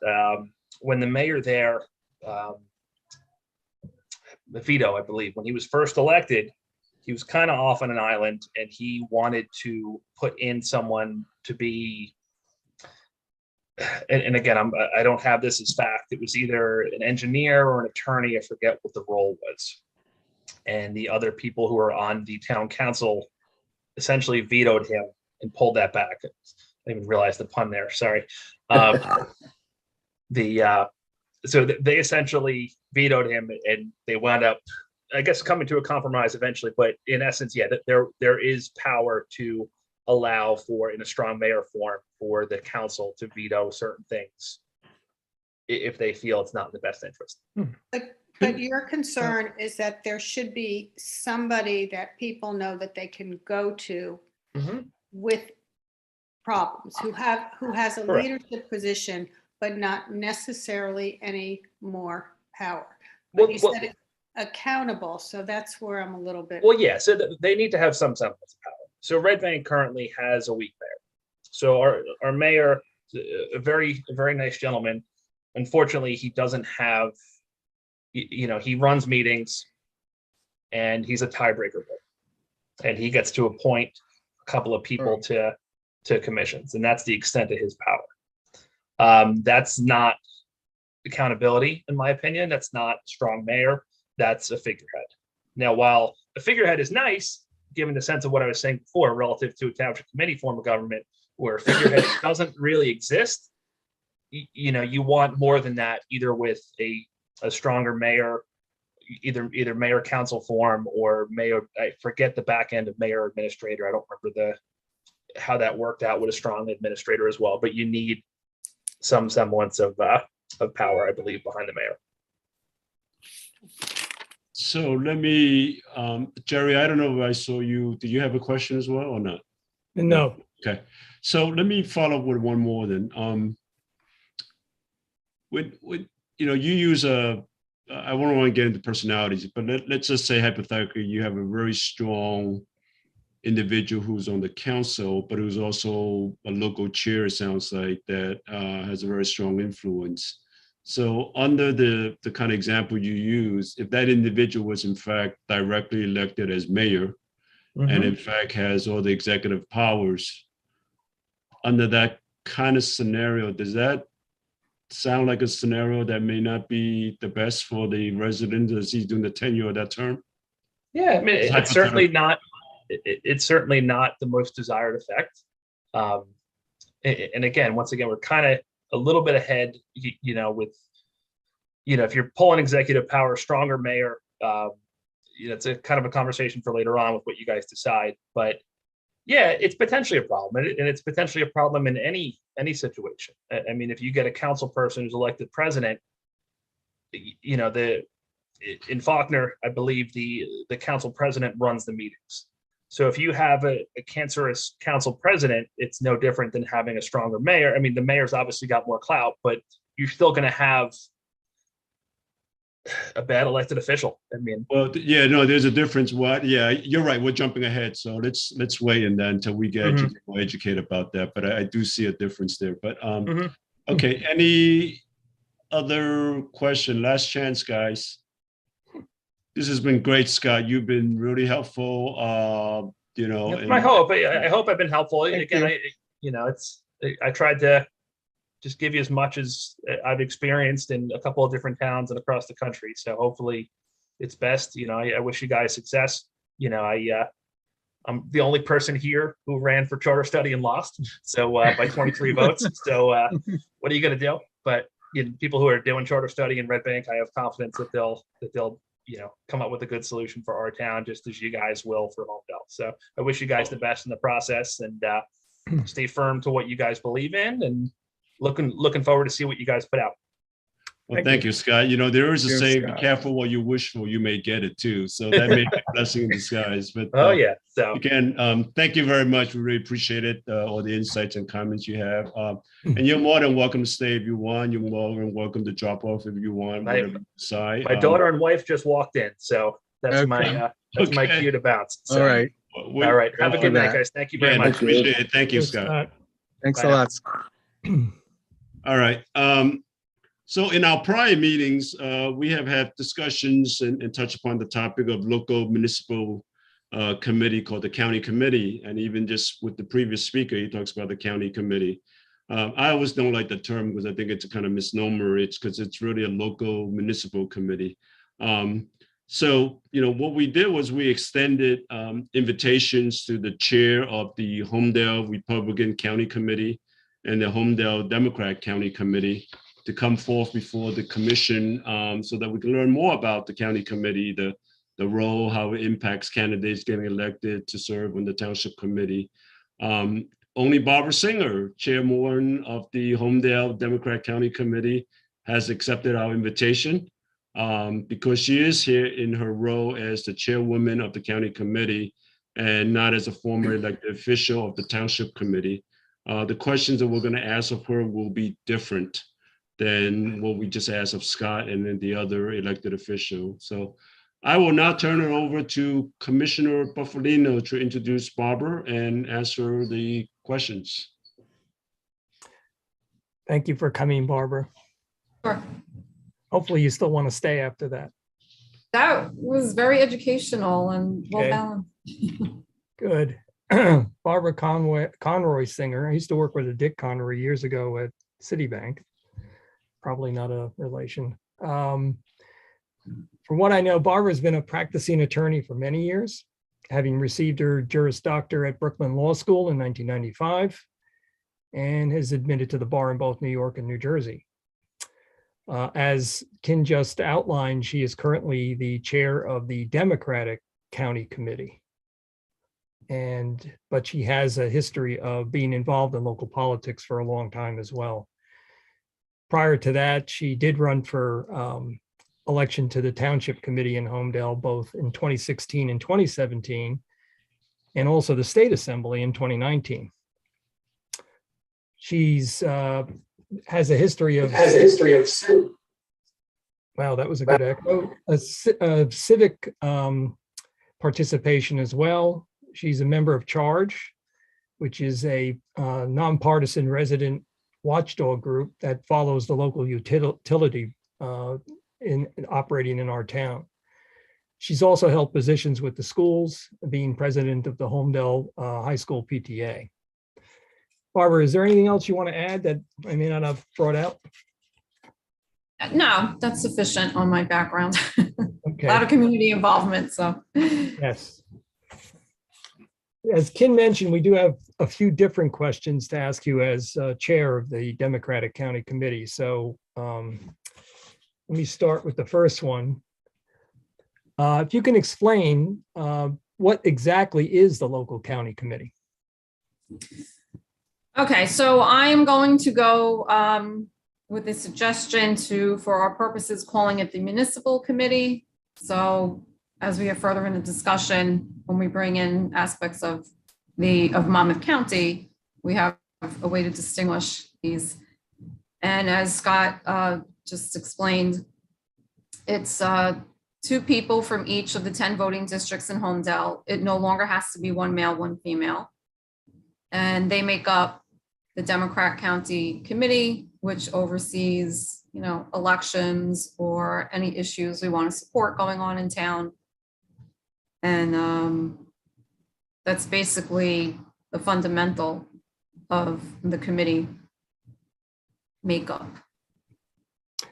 when the mayor there, the veto, I believe, when he was first elected, he was kind of off on an island and he wanted to put in someone to be, and again, I don't have this as fact. It was either an engineer or an attorney. I forget what the role was. And the other people who were on the town council essentially vetoed him and pulled that back. I didn't even realize the pun there. Sorry. So they essentially vetoed him, and they wound up I guess coming to a compromise eventually, but in essence, yeah, that there is power to allow for, in a strong mayor form, for the council to veto certain things if they feel it's not in the best interest. But your concern is that there should be somebody that people know that they can go to with problems, who has a Correct. leadership position, but not necessarily any more power. Well, But you well- said it's accountable, so that's where I'm a little bit. Well, yeah, so they need to have some semblance of power. So Red Bank currently has a weak mayor. So our mayor, a very nice gentleman. Unfortunately, he doesn't have, he runs meetings and he's a tiebreaker vote. And he gets to appoint a couple of people to commissions, and that's the extent of his power. That's not accountability, in my opinion. That's not strong mayor. That's a figurehead. Now, while a figurehead is nice, given the sense of what I was saying before, relative to a township committee form of government, where a figurehead doesn't really exist, you want more than that, either with a stronger mayor, either mayor council form or mayor. I forget the back end of mayor administrator. I don't remember how that worked out with a strong administrator as well. But you need some semblance of power, I believe, behind the mayor. So let me, Jerry, I don't know if I saw you. Did you have a question as well or not? No. Okay. So let me follow up with one more then. When you use I won't want to get into personalities, but let's just say hypothetically, you have a very strong individual who's on the council, but who's also a local chair, it sounds like, that has a very strong influence. So under the kind of example you use, if that individual was in fact directly elected as mayor, and in fact has all the executive powers, under that kind of scenario, does that sound like a scenario that may not be the best for the resident as he's doing the tenure of that term? Yeah, I mean, it's certainly not. It's certainly not the most desired effect. And again, once again, we're kind of a little bit ahead. With if you're pulling executive power, stronger mayor. It's a kind of a conversation for later on with what you guys decide. But yeah, it's potentially a problem, and it's potentially a problem in any situation. I mean, if you get a council person who's elected president, in Faulkner, I believe the council president runs the meetings. So if you have a cancerous council president, it's no different than having a stronger mayor. I mean, the mayor's obviously got more clout, but you're still going to have a bad elected official. I mean, well, yeah, no, there's a difference. Yeah, you're right. We're jumping ahead, so let's wait and then until we get more educated about that. But I do see a difference there. But okay, any other question? Last chance, guys. This has been great, Scott. You've been really helpful. That's my hope. I hope I've been helpful. Again, I tried to just give you as much as I've experienced in a couple of different towns and across the country. So hopefully it's best. I wish you guys success. I'm the only person here who ran for charter study and lost. So by 23 votes. So what are you going to do? But people who are doing charter study in Red Bank, I have confidence that they'll come up with a good solution for our town, just as you guys will for Holmdel. So I wish you guys the best in the process, and stay firm to what you guys believe in, and looking forward to see what you guys put out. Well, thank you, Scott. There is a saying, be careful what you wish for, you may get it too. So that may be a blessing in disguise. But so again, thank you very much. We really appreciate it, all the insights and comments you have. And you're more than welcome to stay if you want. You're more than welcome to drop off if you want, whatever you decide. My daughter and wife just walked in, so that's my cue to bounce. So, all right. All right. Have a good night, guys. Thank you very much. Appreciate it. Thank you, Scott. Thanks a lot. All right. So in our prior meetings, we have had discussions and touched upon the topic of local municipal committee called the county committee. And even just with the previous speaker, he talks about the county committee. I always don't like the term because I think it's a kind of misnomer. It's because it's really a local municipal committee. So, what we did was we extended invitations to the chair of the Holmdel Republican County Committee and the Holmdel Democrat County Committee to come forth before the commission so that we can learn more about the county committee, the the role, how it impacts candidates getting elected to serve on the township committee. Only Barbara Singer, chairwoman of the Holmdel Democrat County Committee, has accepted our invitation because she is here in her role as the chairwoman of the county committee and not as a former elected official of the township committee. The questions that we're going to ask of her will be different than what we just asked of Scott and then the other elected official. So I will now turn it over to Commissioner Bufalino to introduce Barbara and answer the questions. Thank you for coming, Barbara. Sure. Hopefully you still want to stay after that. That was very educational and well Okay. balanced. Good. Barbara Conroy Singer. I used to work with a Dick Conroy years ago at Citibank. Probably not a relation. From what I know, Barbara's been a practicing attorney for many years, having received her Juris Doctor at Brooklyn Law School in 1995, and has admitted to the bar in both New York and New Jersey. As Ken just outlined, she is currently the chair of the Democratic County Committee. But she has a history of being involved in local politics for a long time as well. Prior to that, she did run for election to the Township Committee in Holmdel, both in 2016 and 2017, and also the State Assembly in 2019. She's has a history of wow, that was a good echo. A civic participation as well. She's a member of Charge, which is a nonpartisan resident watchdog group that follows the local utility in operating in our town. She's also held positions with the schools, being president of the Holmdel High School PTA. Barbara, is there anything else you want to add that I may not have brought out? No, that's sufficient on my background. Okay. A lot of community involvement, so. Yes. As Ken mentioned, we do have a few different questions to ask you as chair of the Democratic County Committee. So let me start with the first one. If you can explain what exactly is the local county committee? Okay, so I am going to go with a suggestion to, for our purposes, calling it the municipal committee. So as we get further in the discussion, when we bring in aspects of Monmouth County, we have a way to distinguish these. And as Scott just explained, it's 2 people from each of the 10 voting districts in Holmdel. It no longer has to be 1 male, 1 female. And they make up the Democrat County Committee, which oversees, elections or any issues we want to support going on in town. And that's basically the fundamental of the committee makeup.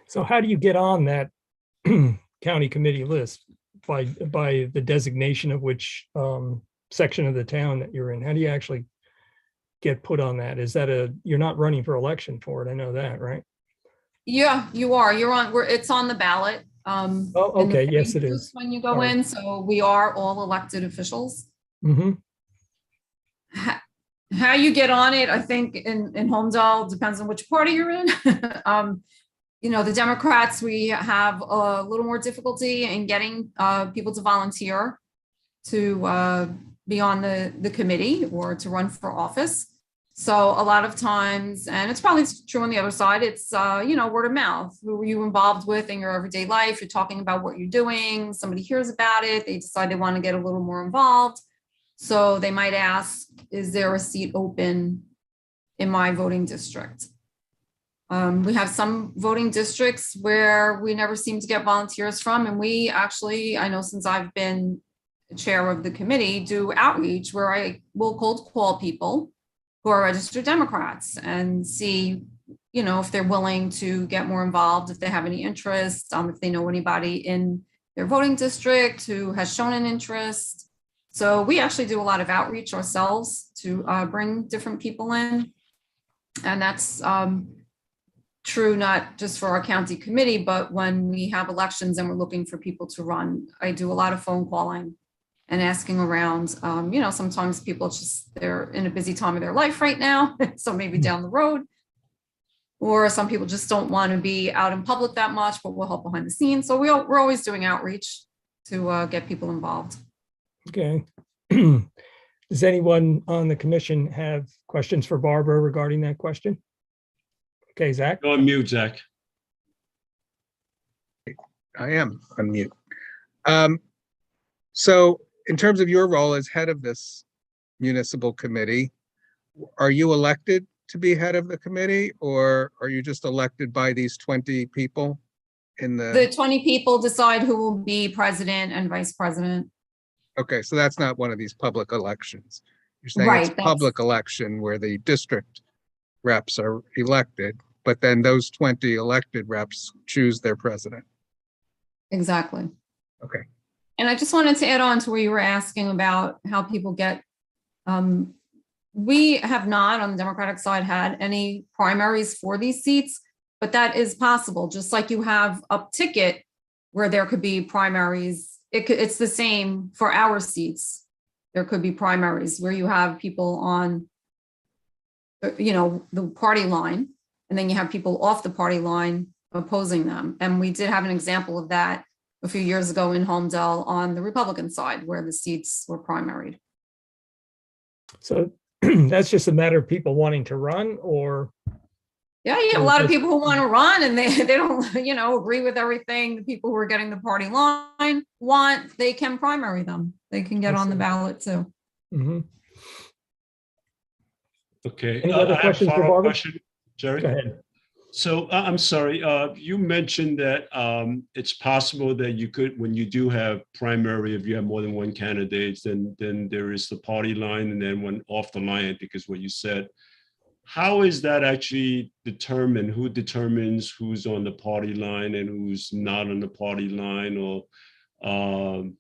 So how do you get on that county committee list? By the designation of which section of the town that you're in? How do you actually get put on that? Is that you're not running for election for it? I know that, right? Yeah, you are. You're on. It's on the ballot. Oh, okay. Yes, it is. When you go in, so we are all elected officials. Mm-hmm. How you get on it, I think in Holmdel depends on which party you're in. The Democrats, we have a little more difficulty in getting people to volunteer to be on the committee or to run for office. So a lot of times, and it's probably true on the other side, it's, word of mouth. Who are you involved with in your everyday life? You're talking about what you're doing. Somebody hears about it. They decide they want to get a little more involved. So they might ask, is there a seat open in my voting district? We have some voting districts where we never seem to get volunteers from. And we actually, I know since I've been chair of the committee, do outreach where I will cold call people who are registered Democrats and see, if they're willing to get more involved, if they have any interest, if they know anybody in their voting district who has shown an interest. So we actually do a lot of outreach ourselves to bring different people in. And that's true not just for our county committee, but when we have elections and we're looking for people to run. I do a lot of phone calling and asking around. Sometimes people they're in a busy time of their life right now, so maybe down the road. Or some people just don't want to be out in public that much, but we'll help behind the scenes. So we're always doing outreach to get people involved. Okay. Does anyone on the commission have questions for Barbara regarding that question? Okay, Zach? Go on mute, Zach. I am on mute. So in terms of your role as head of this municipal committee, are you elected to be head of the committee, or are you just elected by these 20 people in The 20 people decide who will be president and vice president. Okay, so that's not one of these public elections. You're saying Right, it's a public election where the district reps are elected, but then those 20 elected reps choose their president. Exactly. Okay. And I just wanted to add on to where you were asking about how people get, we have not on the Democratic side had any primaries for these seats, but that is possible. Just like you have a ticket where there could be primaries, it's the same for our seats. There could be primaries where you have people on, the party line, and then you have people off the party line opposing them. And we did have an example of that a few years ago in Holmdel on the Republican side where the seats were primaried. So that's just a matter of people wanting to run, or? Yeah, you have a lot of people who want to run and they don't, agree with everything the people who are getting the party line want. They can primary them. They can get on the ballot too. Mm-hmm. Okay. Any other I have a questions for follow-up Barbara? question, Jerry. Go ahead. So I'm sorry, you mentioned that it's possible that you could, when you do have primary, if you have more than one candidate, then there is the party line and then one off the line, because what you said. How is that actually determined? Who determines who's on the party line and who's not on the party line? Or can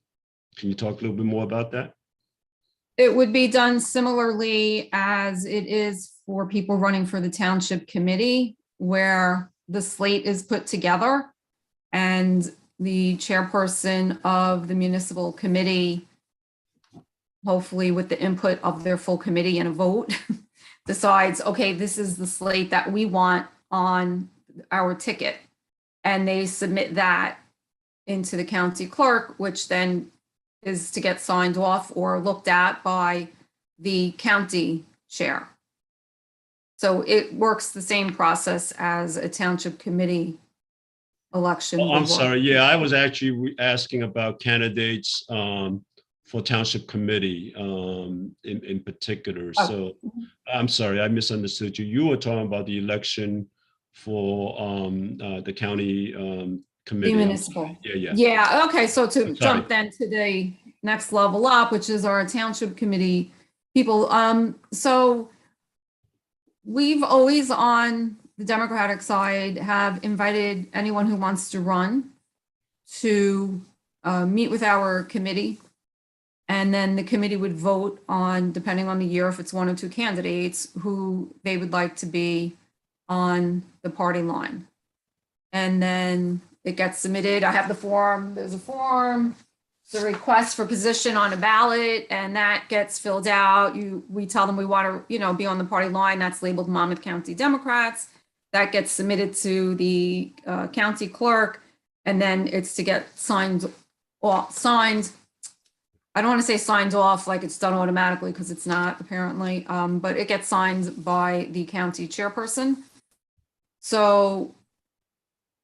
you talk a little bit more about that? It would be done similarly as it is for people running for the township committee, where the slate is put together and the chairperson of the municipal committee, hopefully with the input of their full committee and a vote, decides, okay, this is the slate that we want on our ticket. And they submit that into the county clerk, which then is to get signed off or looked at by the county chair. So it works the same process as a township committee election. Oh, I'm sorry. Yeah, I was actually asking about candidates for township committee in particular. Oh. So I'm sorry, I misunderstood you. You were talking about the election for the county committee. The municipal. Yeah. Yeah, okay, so to I'm sorry. jump then to the next level up, which is our township committee people. So we've always on the Democratic side have invited anyone who wants to run to meet with our committee. And then the committee would vote on, depending on the year, if it's one or two candidates, who they would like to be on the party line. And then it gets submitted. I have the form. There's a form. It's a request for position on a ballot, and that gets filled out. We tell them we want to, be on the party line. That's labeled Monmouth County Democrats. That gets submitted to the county clerk, and then it's to get signed. I don't want to say signed off like it's done automatically, because it's not apparently, but it gets signed by the county chairperson. So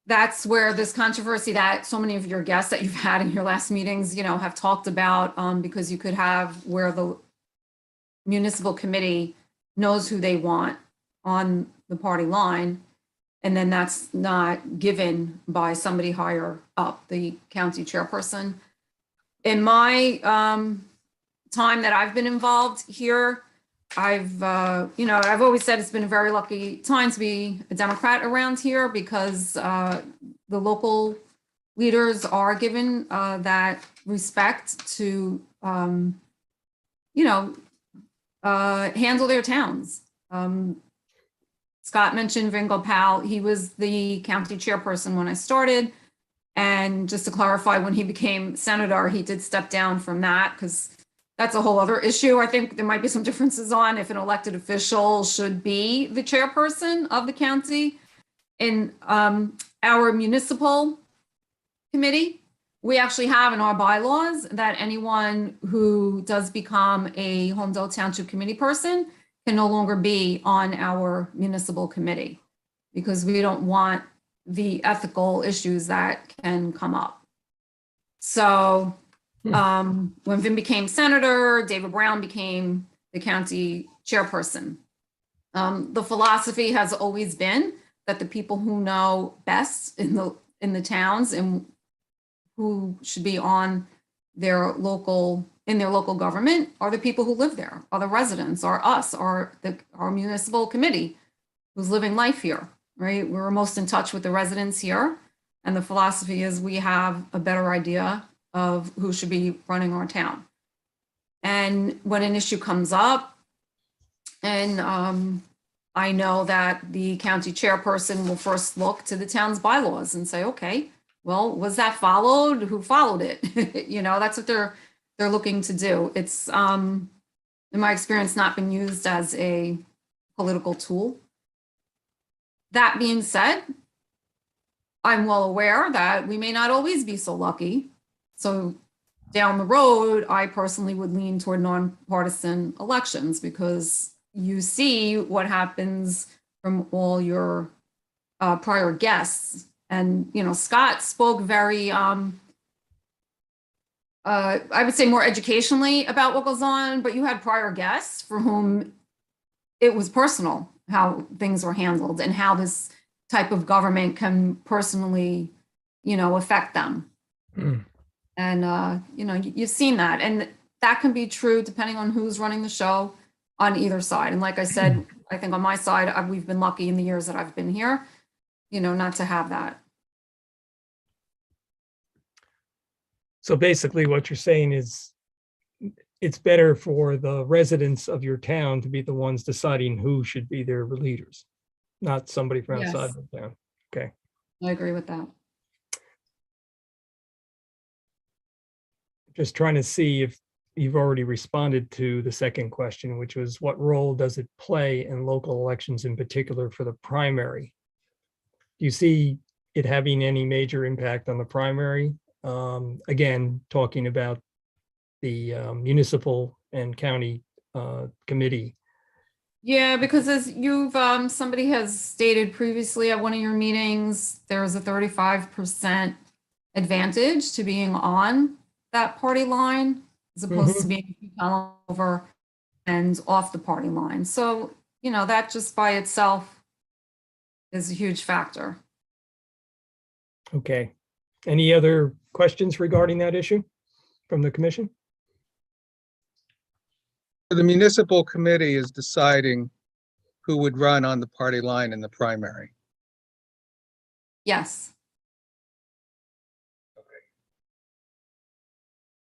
that's where this controversy that so many of your guests that you've had in your last meetings, have talked about, because you could have where the municipal committee knows who they want on the party line, and then that's not given by somebody higher up, the county chairperson. In my time that I've been involved here, I've always said it's been a very lucky time to be a Democrat around here, because the local leaders are given that respect to, handle their towns. Scott mentioned Vin Gopal. He was the county chairperson when I started. And just to clarify, when he became senator, he did step down from that because that's a whole other issue. I think there might be some differences on if an elected official should be the chairperson of the county. In our municipal committee, we actually have in our bylaws that anyone who does become a Holmdel Township committee person can no longer be on our municipal committee because we don't want the ethical issues that can come up. So when Vin became senator, David Brown became the county chairperson. The philosophy has always been that the people who know best in the towns and who should be on their local government are the people who live there, are the residents, are us, are our municipal committee who's living life here, right? We're most in touch with the residents here. And the philosophy is we have a better idea of who should be running our town. And when an issue comes up, and I know that the county chairperson will first look to the town's bylaws and say, okay, well, was that followed? Who followed it? You know, that's what they're looking to do. It's, in my experience, not been used as a political tool. That being said, I'm well aware that we may not always be so lucky. So down the road, I personally would lean toward nonpartisan elections because you see what happens from all your prior guests. And, you know, Scott spoke very, I would say more educationally about what goes on, but you had prior guests for whom it was personal how things were handled and how this type of government can personally, you know, affect them. And, you know, you've seen that. And that can be true depending on who's running the show on either side. And like I said, I think on my side, we've been lucky in the years that I've been here, you know, not to have that. So basically what you're saying is it's better for the residents of your town to be the ones deciding who should be their leaders, not somebody from outside Yes. the town. Okay. I agree with that. Just trying to see if you've already responded to the second question, which was what role does it play in local elections, in particular for the primary? Do you see it having any major impact on the primary? Again, talking about the municipal and county committee. Yeah, because as you've, somebody has stated previously at one of your meetings, there's a 35% advantage to being on that party line as opposed to being over and off the party line. So, you know, that just by itself is a huge factor. Okay. Any other questions regarding that issue from the commission? The municipal committee is deciding who would run on the party line in the primary. Yes.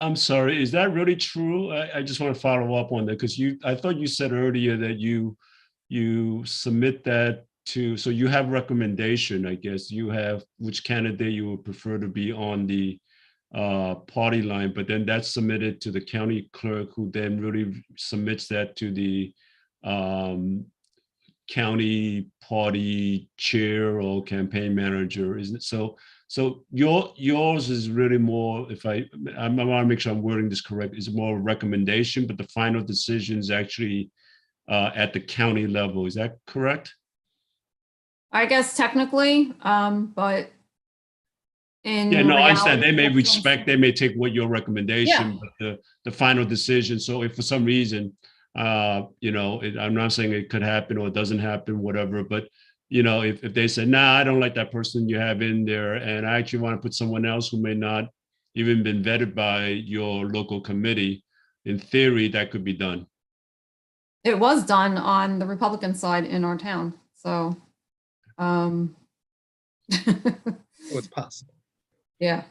I'm sorry, is that really true? I just want to follow up on that because I thought you said earlier that you submit that to, so you have recommendation, I guess. You have which candidate you would prefer to be on the party line, but then that's submitted to the county clerk, who then really submits that to the county party chair or campaign manager, isn't it? So yours is really more, if I want to make sure I'm wording this correct, is more a recommendation, but the final decision is actually at the county level. Is that correct? I guess technically, but in Yeah, no, I understand. reality, They may respect, they may take what your recommendation, Yeah. but the final decision. So if for some reason, you know, I'm not saying it could happen or it doesn't happen, whatever, but you know, if they say, nah, I don't like that person you have in there, and I actually want to put someone else who may not even been vetted by your local committee, in theory, that could be done. it was done on the Republican side in our town. So, So it's possible, yeah.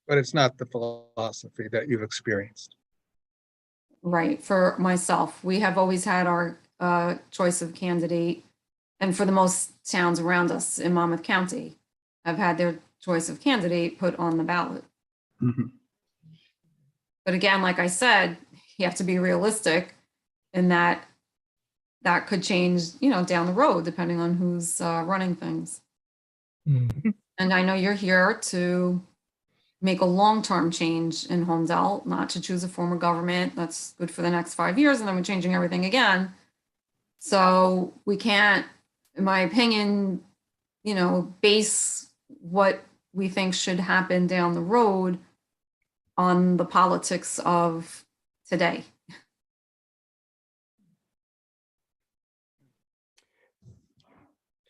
but it's not the philosophy that you've experienced. Right, for myself, we have always had our choice of candidate, and for the most towns around us in Monmouth County, have had their choice of candidate put on the ballot. Mhm. But again, like I said, you have to be realistic in that that could change, down the road, depending on who's running things. Mhm. And I know you're here to make a long-term change in Holmdel, not to choose a form of government that's good for the next 5 years and then we're changing everything again. So we can't, in my opinion, base what we think should happen down the road on the politics of today.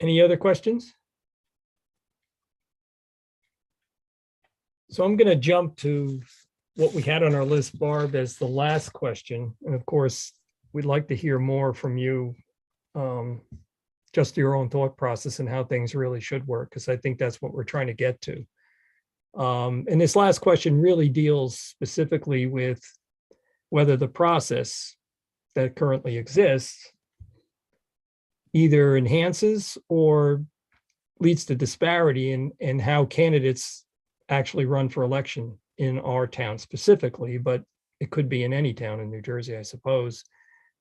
Any other questions? So I'm going to jump to what we had on our list, Barb, as the last question. And of course, we'd like to hear more from you, just your own thought process and how things really should work, because I think that's what we're trying to get to. And this last question really deals specifically with whether the process that currently exists either enhances or leads to disparity in how candidates actually run for election in our town specifically, but it could be in any town in New Jersey, I suppose,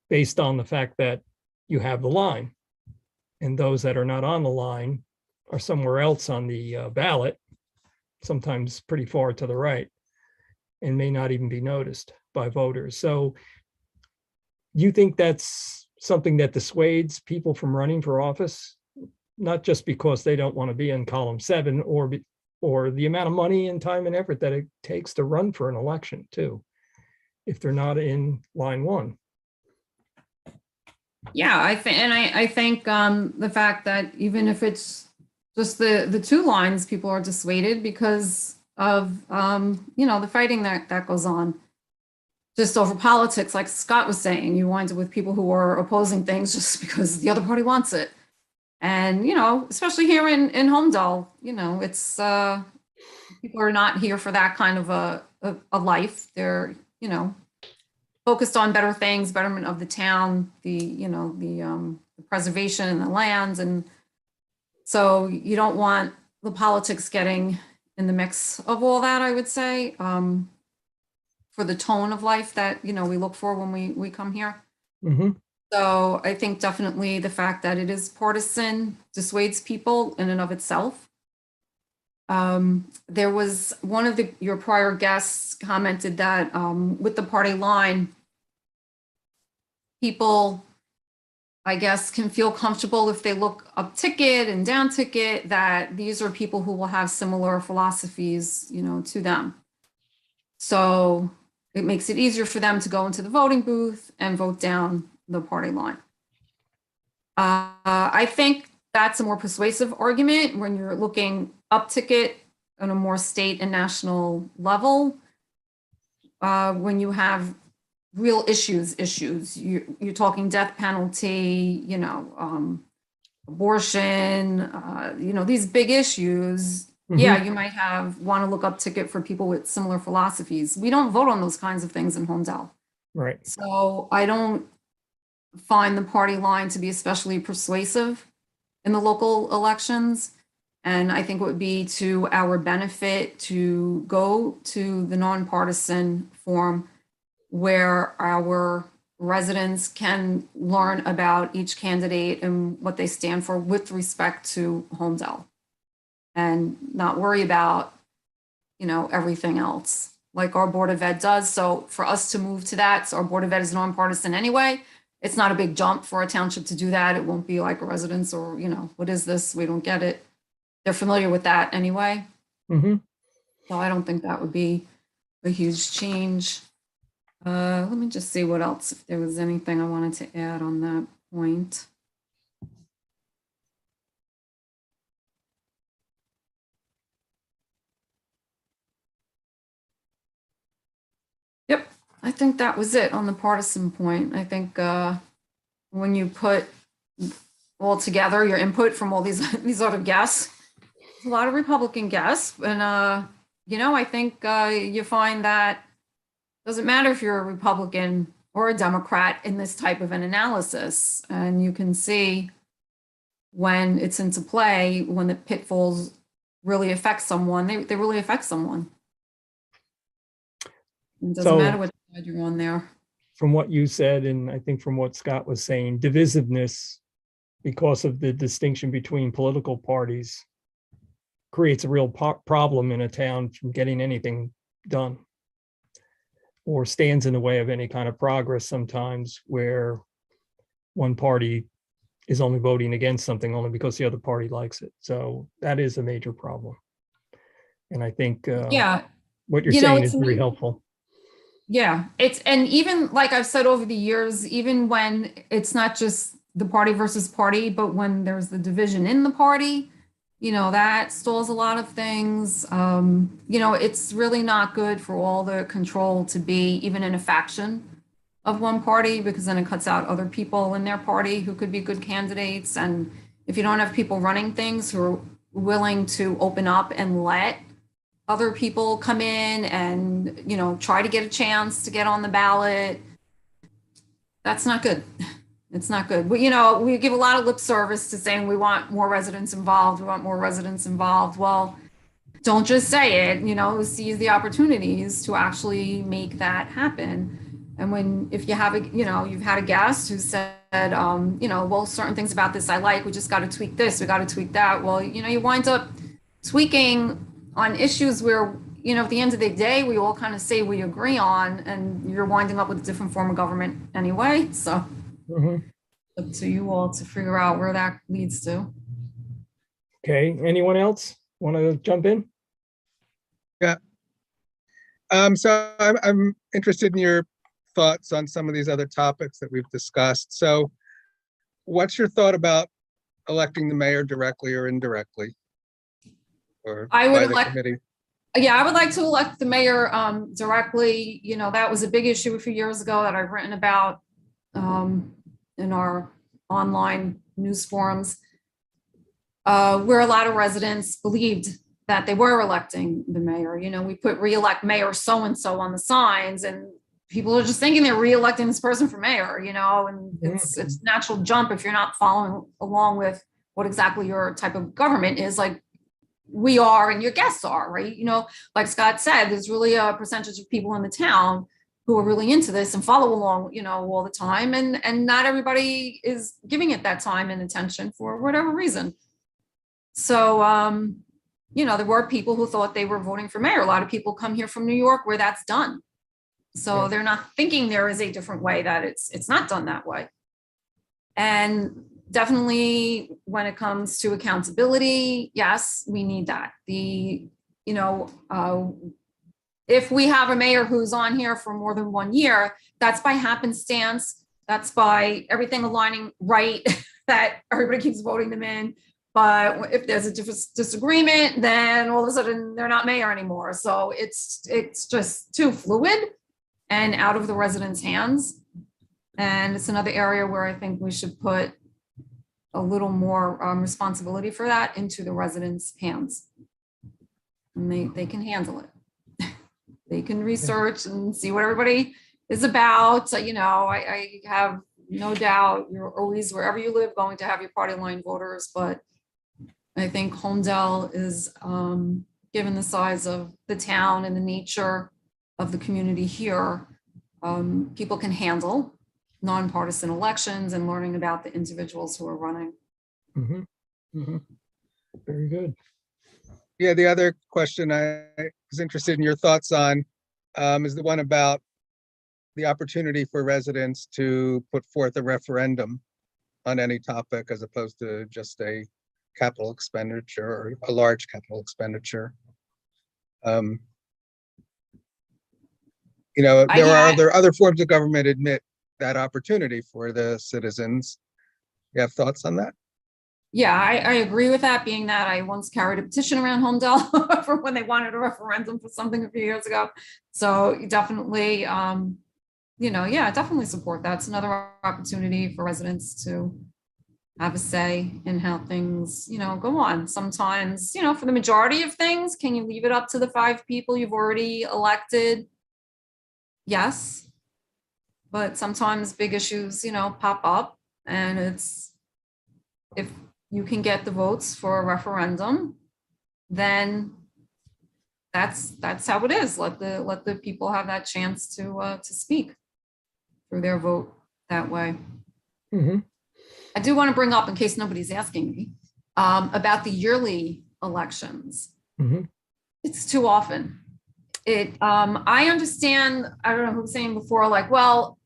based on the fact that you have the line. And those that are not on the line are somewhere else on the ballot, sometimes pretty far to the right, and may not even be noticed by voters. So you think that's something that dissuades people from running for office, not just because they don't want to be in column 7 or the amount of money and time and effort that it takes to run for an election too, if they're not in line 1. Yeah, I think the fact that even if it's just the 2 lines, people are dissuaded because of the fighting that goes on just over politics. Like Scott was saying, you wind up with people who are opposing things just because the other party wants it. And, especially here in Holmdel, it's people are not here for that kind of a life. They're, focused on better things, betterment of the town, the preservation and the lands. And so you don't want the politics getting in the mix of all that, I would say, for the tone of life that, we look for when we come here. Mm-hmm. So I think definitely the fact that it is partisan dissuades people in and of itself. There was one of your prior guests commented that with the party line, people, I guess, can feel comfortable if they look up ticket and down ticket that these are people who will have similar philosophies, to them. So it makes it easier for them to go into the voting booth and vote down the party line. I think that's a more persuasive argument when you're looking up ticket on a more state and national level. When you have real issues, you're talking death penalty, abortion, these big issues. Mm-hmm. Yeah, you might want to look up ticket for people with similar philosophies. We don't vote on those kinds of things in Holmdel. Right. So I don't find the party line to be especially persuasive in the local elections. And I think it would be to our benefit to go to the nonpartisan form where our residents can learn about each candidate and what they stand for with respect to Holmdel and not worry about, everything else like our Board of Ed does. So for us to move to that, so our Board of Ed is nonpartisan anyway. It's not a big jump for a township to do that. It won't be like residents or, what is this? We don't get it. They're familiar with that anyway. Mm-hmm. So I don't think that would be a huge change. Let me just see what else, if there was anything I wanted to add on that point. Yep, I think that was it on the partisan point. I think when you put all together your input from all these other guests, a lot of Republican guests, and I think you find that doesn't matter if you're a Republican or a Democrat in this type of an analysis, and you can see when it's into play, when the pitfalls really affect someone, they really affect someone. It doesn't So- matter what side you're on there. From what you said, and I think from what Scott was saying, divisiveness because of the distinction between political parties creates a real problem in a town from getting anything done, or stands in the way of any kind of progress sometimes, where one party is only voting against something only because the other party likes it. So that is a major problem. And I think Yeah, what you're You know, saying it's is very me- helpful. yeah. And even like I've said over the years, even when it's not just the party versus party, but when there's the division in the party, that stalls a lot of things. It's really not good for all the control to be even in a faction of one party, because then it cuts out other people in their party who could be good candidates. And if you don't have people running things who are willing to open up and let other people come in and, try to get a chance to get on the ballot, that's not good. It's not good. We give a lot of lip service to saying we want more residents involved. We want more residents involved. Well, don't just say it, seize the opportunities to actually make that happen. And if you have you've had a guest who said, well, certain things about this I like, we just got to tweak this, we got to tweak that. Well, you wind up tweaking on issues where, at the end of the day, we all kind of say we agree on, and you're winding up with a different form of government anyway. So up to you all to figure out where that leads to. Okay, anyone else want to jump in? So I'm interested in your thoughts on some of these other topics that we've discussed. So what's your thought about electing the mayor directly or indirectly? Or I would by the elect- committee? Yeah, I would like to elect the mayor directly. That was a big issue a few years ago that I've written about in our online news forums, where a lot of residents believed that they were electing the mayor. We put re-elect mayor so-and-so on the signs, and people are just thinking they're re-electing this person for mayor, and it's a natural jump if you're not following along with what exactly your type of government is, like we are and your guests are, right? Like Scott said, there's really a percentage of people in the town who are really into this and follow along, all the time. And not everybody is giving it that time and attention for whatever reason. So, there were people who thought they were voting for mayor. A lot of people come here from New York where that's done. So they're not thinking there is a different way, that it's not done that way. And definitely when it comes to accountability, yes, we need that. If we have a mayor who's on here for more than 1 year, that's by happenstance. That's by everything aligning right, that everybody keeps voting them in. But if there's a disagreement, then all of a sudden they're not mayor anymore. So it's just too fluid and out of the residents' hands. And it's another area where I think we should put a little more responsibility for that into the residents' hands. And they can handle it. They can research and see what everybody is about. I have no doubt you're always, wherever you live, going to have your party line voters, but I think Holmdel is, given the size of the town and the nature of the community here, people can handle nonpartisan elections and learning about the individuals who are running. Very good. Yeah, the other question I was interested in your thoughts on is the one about the opportunity for residents to put forth a referendum on any topic as opposed to just a capital expenditure or a large capital expenditure. There are other forms of government admit that opportunity for the citizens. You have thoughts on that? Yeah, I agree with that, being that I once carried a petition around Holmdel for when they wanted a referendum for something a few years ago. So you definitely, definitely support that. It's another opportunity for residents to have a say in how things, go on. Sometimes, for the majority of things, can you leave it up to the 5 people you've already elected? Yes. But sometimes big issues, pop up, and if you can get the votes for a referendum, then that's how it is. Let the people have that chance to speak through their vote that way. Mhm. I do want to bring up, in case nobody's asking me, about the yearly elections. Mhm. It's too often. I understand, I don't know who was saying before, like, well,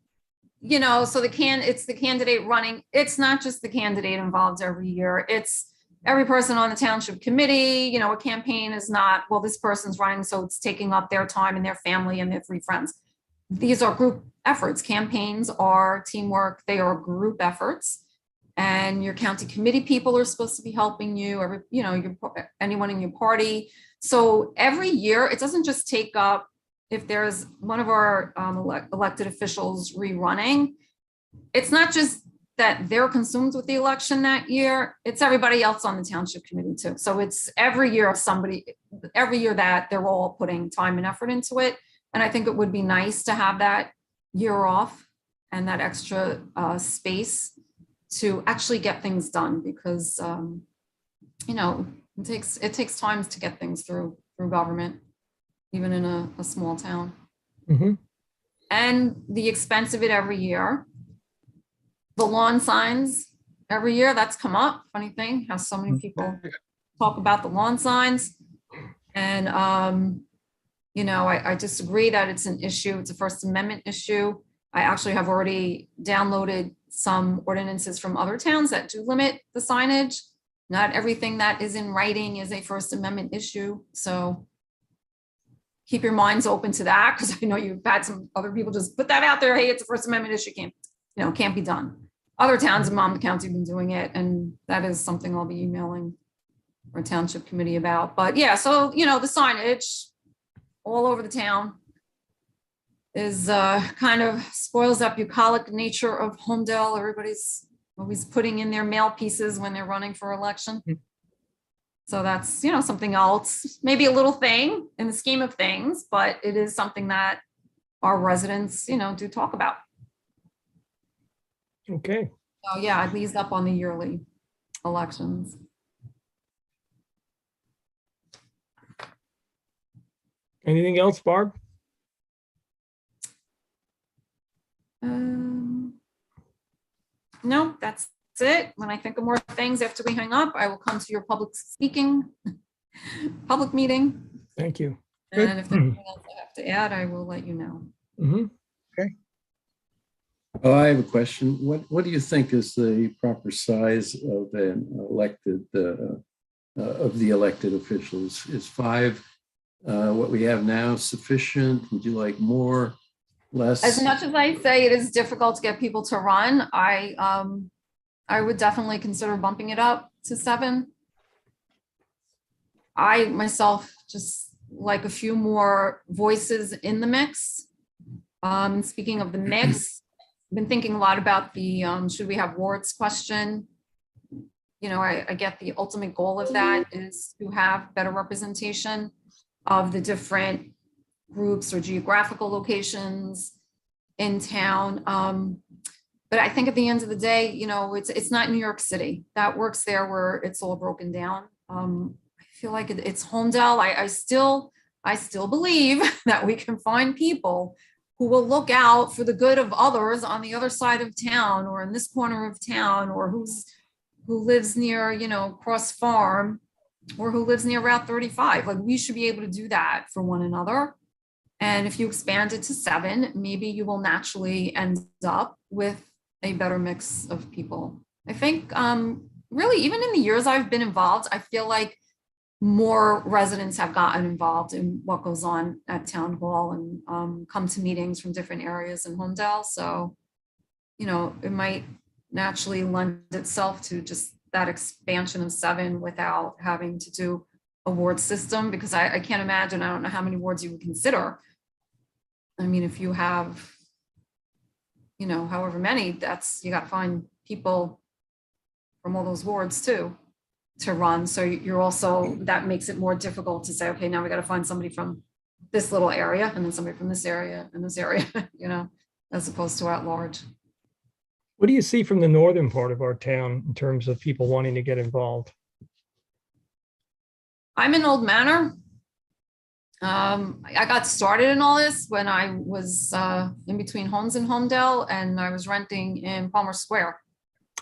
you know, so it's the candidate running. It's not just the candidate involved every year. It's every person on the township committee. You know, a campaign is not, well, this person's running, so it's taking up their time and their family and their 3 friends. These are group efforts. Campaigns are teamwork. They are group efforts. And your county committee people are supposed to be helping you, or, you know, anyone in your party. So every year, it doesn't just take up, if there's one of our elected officials rerunning, it's not just that they're consumed with the election that year, it's everybody else on the township committee too. So it's every year that they're all putting time and effort into it. And I think it would be nice to have that year off and that extra space to actually get things done, because you know, it takes time to get things through government, even in a small town. Mhm. And the expense of it every year. The lawn signs every year, that's come up. Funny thing, how so many people talk about the lawn signs. And you know, I disagree that it's an issue. It's a First Amendment issue. I actually have already downloaded some ordinances from other towns that do limit the signage. Not everything that is in writing is a First Amendment issue. So keep your minds open to that, because I know you've had some other people just put that out there. Hey, it's a First Amendment issue. Can't be done. Other towns in Monmouth County have been doing it, and that is something I'll be emailing our township committee about. But yeah, so, you know, the signage all over the town is kind of spoils that bucolic nature of Holmdel. Everybody's always putting in their mail pieces when they're running for election. So that's, you know, something else, maybe a little thing in the scheme of things, but it is something that our residents, you know, do talk about. Okay. So yeah, I'd ease up on the yearly elections. Anything else, Barb? No, that's it. When I think of more things after we hang up, I will come to your public meeting. Thank you. And if there's anything else I have to add, I will let you know. Mhm. Oh, I have a question. What do you think is the proper size of an elected, of the elected officials? Is 5 what we have now sufficient? Would you like more, less? As much as I say it is difficult to get people to run, I would definitely consider bumping it up to 7. I myself just like a few more voices in the mix. Speaking of the mix, I've been thinking a lot about the should we have wards question. You know, I get the ultimate goal of that is to have better representation of the different groups or geographical locations in town. But I think at the end of the day, you know, it's not New York City. That works there where it's all broken down. I feel like it's Holmdel. I still believe that we can find people who will look out for the good of others on the other side of town or in this corner of town, or who lives near, you know, Cross Farm, or who lives near Route 35. Like, we should be able to do that for one another. And if you expand it to 7, maybe you will naturally end up with a better mix of people. I think really, even in the years I've been involved, I feel like more residents have gotten involved in what goes on at town hall and come to meetings from different areas in Holmdel. So, you know, it might naturally lend itself to just that expansion of 7 without having to do a ward system, because I can't imagine, I don't know how many wards you would consider. I mean, if you have, you know, however many, you got to find people from all those wards too to run. So you're also, that makes it more difficult to say, okay, now we got to find somebody from this little area and then somebody from this area and this area, you know, as opposed to at large. What do you see from the northern part of our town in terms of people wanting to get involved? I'm in Old Manor. I got started in all this when I was in between homes in Holmdel, and I was renting in Palmer Square.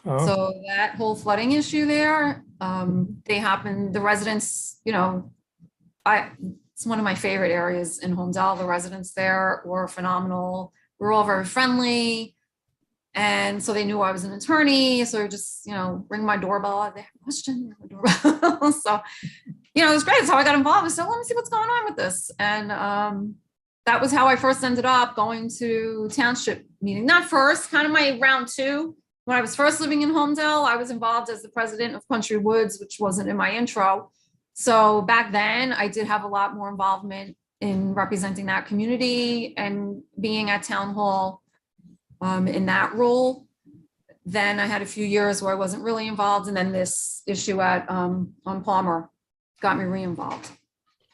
Oh, So that whole flooding issue there, the residents, it's one of my favorite areas in Holmdel. The residents there were phenomenal. We were all very friendly. And so they knew I was an attorney. So just, ring my doorbell. They have a question. Ring my doorbell. So, it was great. That's how I got involved. So let me see what's going on with this. And that was how I first ended up going to township meeting. Not first, kind of my round two. When I was first living in Holmdel, I was involved as the president of Country Woods, which wasn't in my intro. So back then I did have a lot more involvement in representing that community and being at town hall in that role. Then I had a few years where I wasn't really involved. And then this issue on Palmer got me re-involved.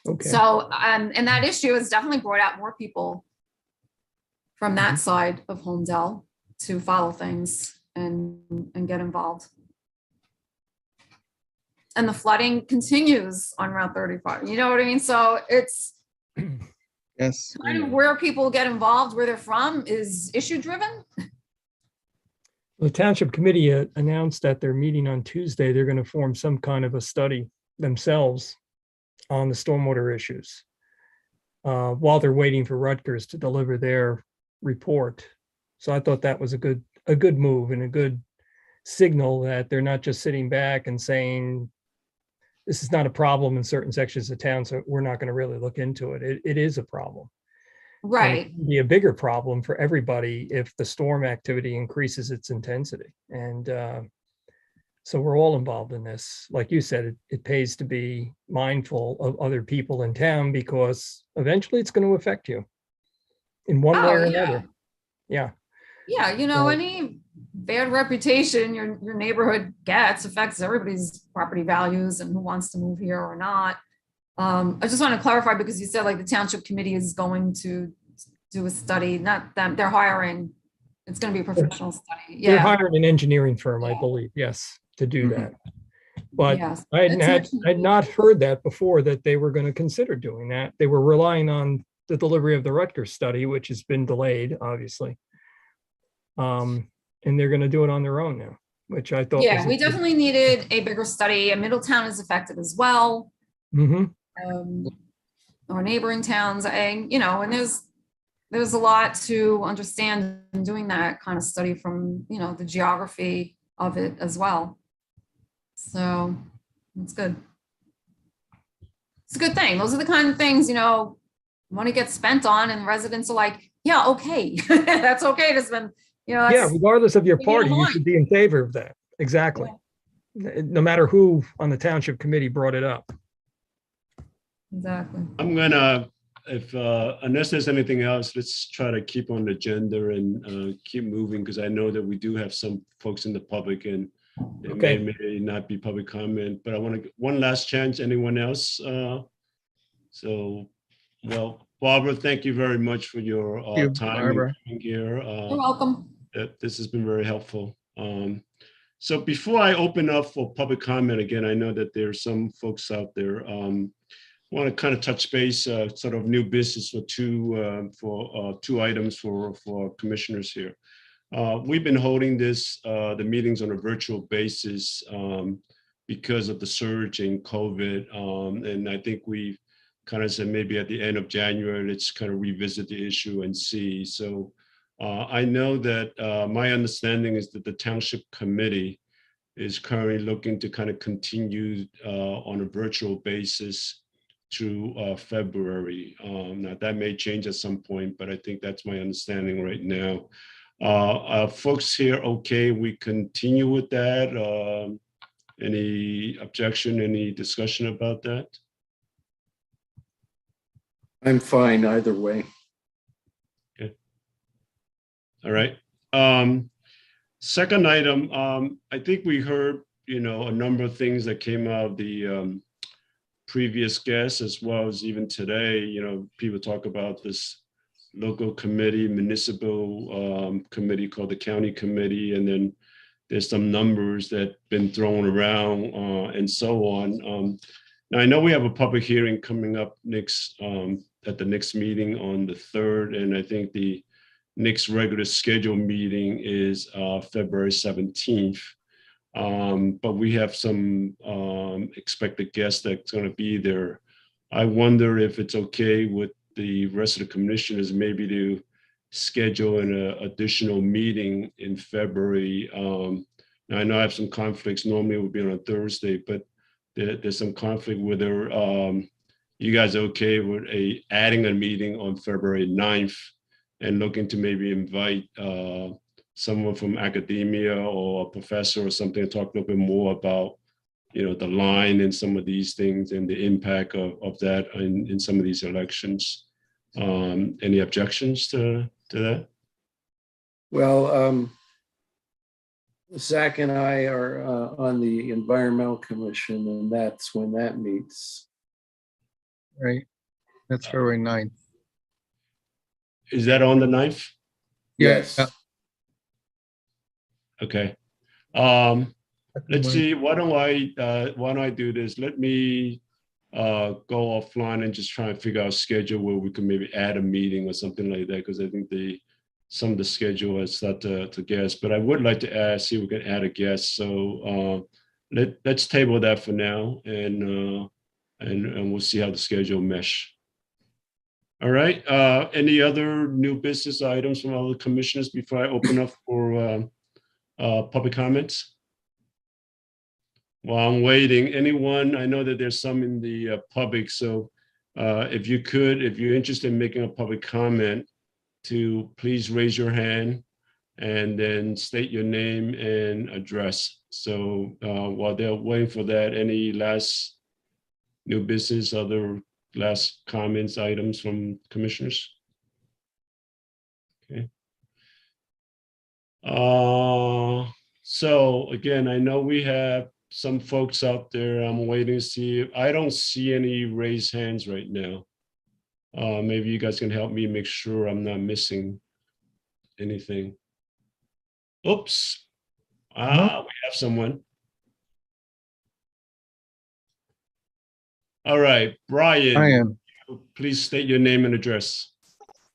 okay. So, and that issue has definitely brought out more people from that side of Holmdel to follow things and get involved. And the flooding continues on Route 35. You know what I mean? So it's Yes. kind of where people get involved, where they're from is issue driven. The township committee announced at their meeting on Tuesday, they're going to form some kind of a study themselves on the stormwater issues while they're waiting for Rutgers to deliver their report. So I thought that was a good move and a good signal that they're not just sitting back and saying, this is not a problem in certain sections of town, so we're not going to really look into it. It is a problem. And Right. it can be a bigger problem for everybody if the storm activity increases its intensity. And so we're all involved in this. Like you said, it pays to be mindful of other people in town because eventually it's going to affect you in one way or another. Yeah. Yeah, any bad reputation your neighborhood gets affects everybody's property values and who wants to move here or not. I just want to clarify because you said like the township committee is going to do a study, not them, they're hiring. It's going to be a professional study. They're Yeah. hiring an engineering firm, I Yeah. believe, yes, to do Mhm. that. But Yes. I It's had not heard that before, that they were going to consider doing that. They were relying on the delivery of the Rutgers study, which has been delayed, obviously. And they're going to do it on their own now, which I thought. Yeah, we definitely needed a bigger study. And Middletown is affected as well. Hmm. Or neighboring towns, and there's a lot to understand in doing that kind of study from, the geography of it as well. So it's good. It's a good thing. Those are the kind of things, money gets spent on and residents are like, yeah, okay, that's okay to spend, Yeah, that's, regardless of your Maybe you don't party, you mind. should be in favor of that. Exactly. No matter who on the township committee brought it up. exactly. I'm gonna, if unless there's anything else, let's try to keep on the agenda and keep moving because I know that we do have some folks in the public and there Okay. may not be public comment, but I want to one last chance. Anyone else? Well, Barbara, thank you very much for your Thank you, time Barbara. and being here. You're welcome. This has been very helpful. So before I open up for public comment again, I know that there's some folks out there. Want to kind of touch base, sort of new business for two items for commissioners here. We've been holding the meetings on a virtual basis because of the surge in COVID, and I think we've kind of said maybe at the end of January, let's kind of revisit the issue and see. So I know that my understanding is that the township committee is currently looking to kind of continue on a virtual basis through February. Now that may change at some point, but I think that's my understanding right now. Folks here, okay, we continue with that. Any objection, any discussion about that? I'm fine either way. Okay. All right. Second item, I think we heard, a number of things that came out of the previous guests, as well as even today, people talk about this local committee, municipal committee called the county committee, and then there's some numbers that been thrown around and so on. Now I know we have a public hearing coming up next at the next meeting on the 3rd, and I think the next regular scheduled meeting is February 17th. But we have some expected guests that's going to be there. I wonder if it's okay with the rest of the commissioners maybe to schedule an additional meeting in February. Now I know I have some conflicts. Normally it would be on a Thursday, but there's some conflict whether you guys are okay with adding a meeting on February 9th and looking to maybe invite someone from academia or a professor or something to talk a little bit more about, the line and some of these things and the impact of that in some of these elections. Any objections to that? Well, Zach and I are on the Environmental Commission, and that's when that meets. Right. That's February 9th. Is that on the 9th? Yes. Okay. Let's see. Why don't I do this? Let me go offline and just try and figure out a schedule where we can maybe add a meeting or something like that, because I think some of the schedule is not to guess. But I would like to see if we can add a guest. So let's table that for now, and we'll see how the schedule mesh. All right. Any other new business items from other commissioners before I open up for public comments? While I'm waiting, anyone, I know that there's some in the public, so if you're interested in making a public comment, to please raise your hand and then state your name and address. So while they're waiting for that, any last new business, other last comments, items from commissioners? Okay. So again, I know we have some folks out there. I'm waiting to see. I don't see any raised hands right now. Maybe you guys can help me make sure I'm not missing anything. Oops. We have someone. All right, Brian, please state your name and address.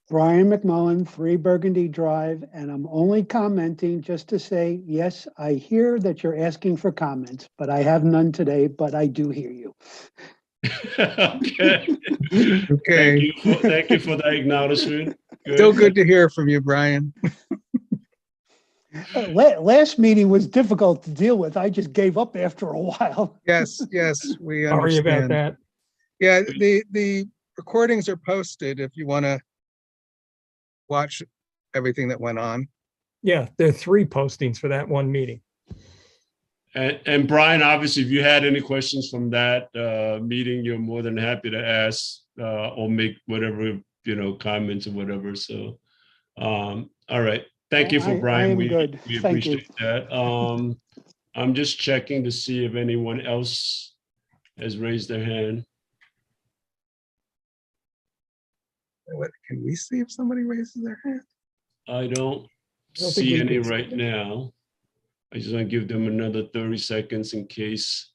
Brian McMullen, 3 Burgundy Drive, and I'm only commenting just to say, yes, I hear that you're asking for comments, but I have none today, but I do hear you. Okay. Okay. Thank you for that acknowledgement. Still good to hear from you, Brian. Last meeting was difficult to deal with. I just gave up after a while. Yes, we Sorry about understand. that. Yeah, the recordings are posted if you want to watch everything that went on. Yeah, there are 3 postings for that one meeting. And Brian, obviously, if you had any questions from that meeting, you're more than happy to ask or make whatever, comments or whatever. So, all right. Thank you for Brian. I am we good. we Thank you. appreciate that. I'm just checking to see if anyone else has raised their hand. Can we see if somebody raises their hand? I don't think see we any can see right them. now. I just want to give them another 30 seconds in case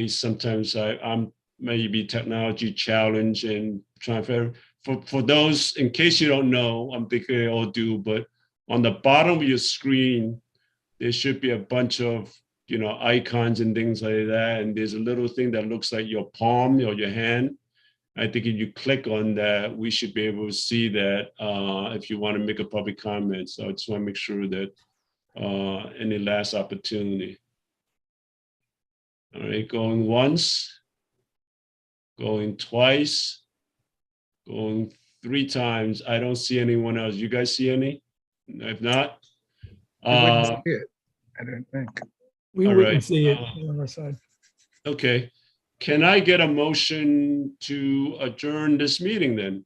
sometimes I'm maybe technology challenge and trying to, for those, in case you don't know, I'm thinking they all do, but on the bottom of your screen, there should be a bunch of, icons and things like that. And there's a little thing that looks like your palm or your hand. I think if you click on that, we should be able to see that if you want to make a public comment. So I just want to make sure that any last opportunity. All right, going once, going twice, going 3 times. I don't see anyone else. You guys see any? If not, We wouldn't see it, I don't think. We All wouldn't right, see it on our side. okay. Can I get a motion to adjourn this meeting then?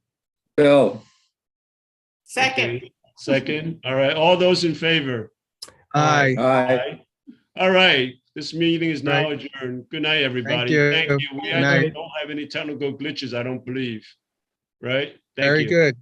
Bill, Second. Okay, second. All right, all those in favor? Aye. aye. All right, this meeting is now Right. adjourned. Good night, everybody. you. Thank you. We Good actually night. don't have any technical glitches, I don't believe. right? Thank Very you. good.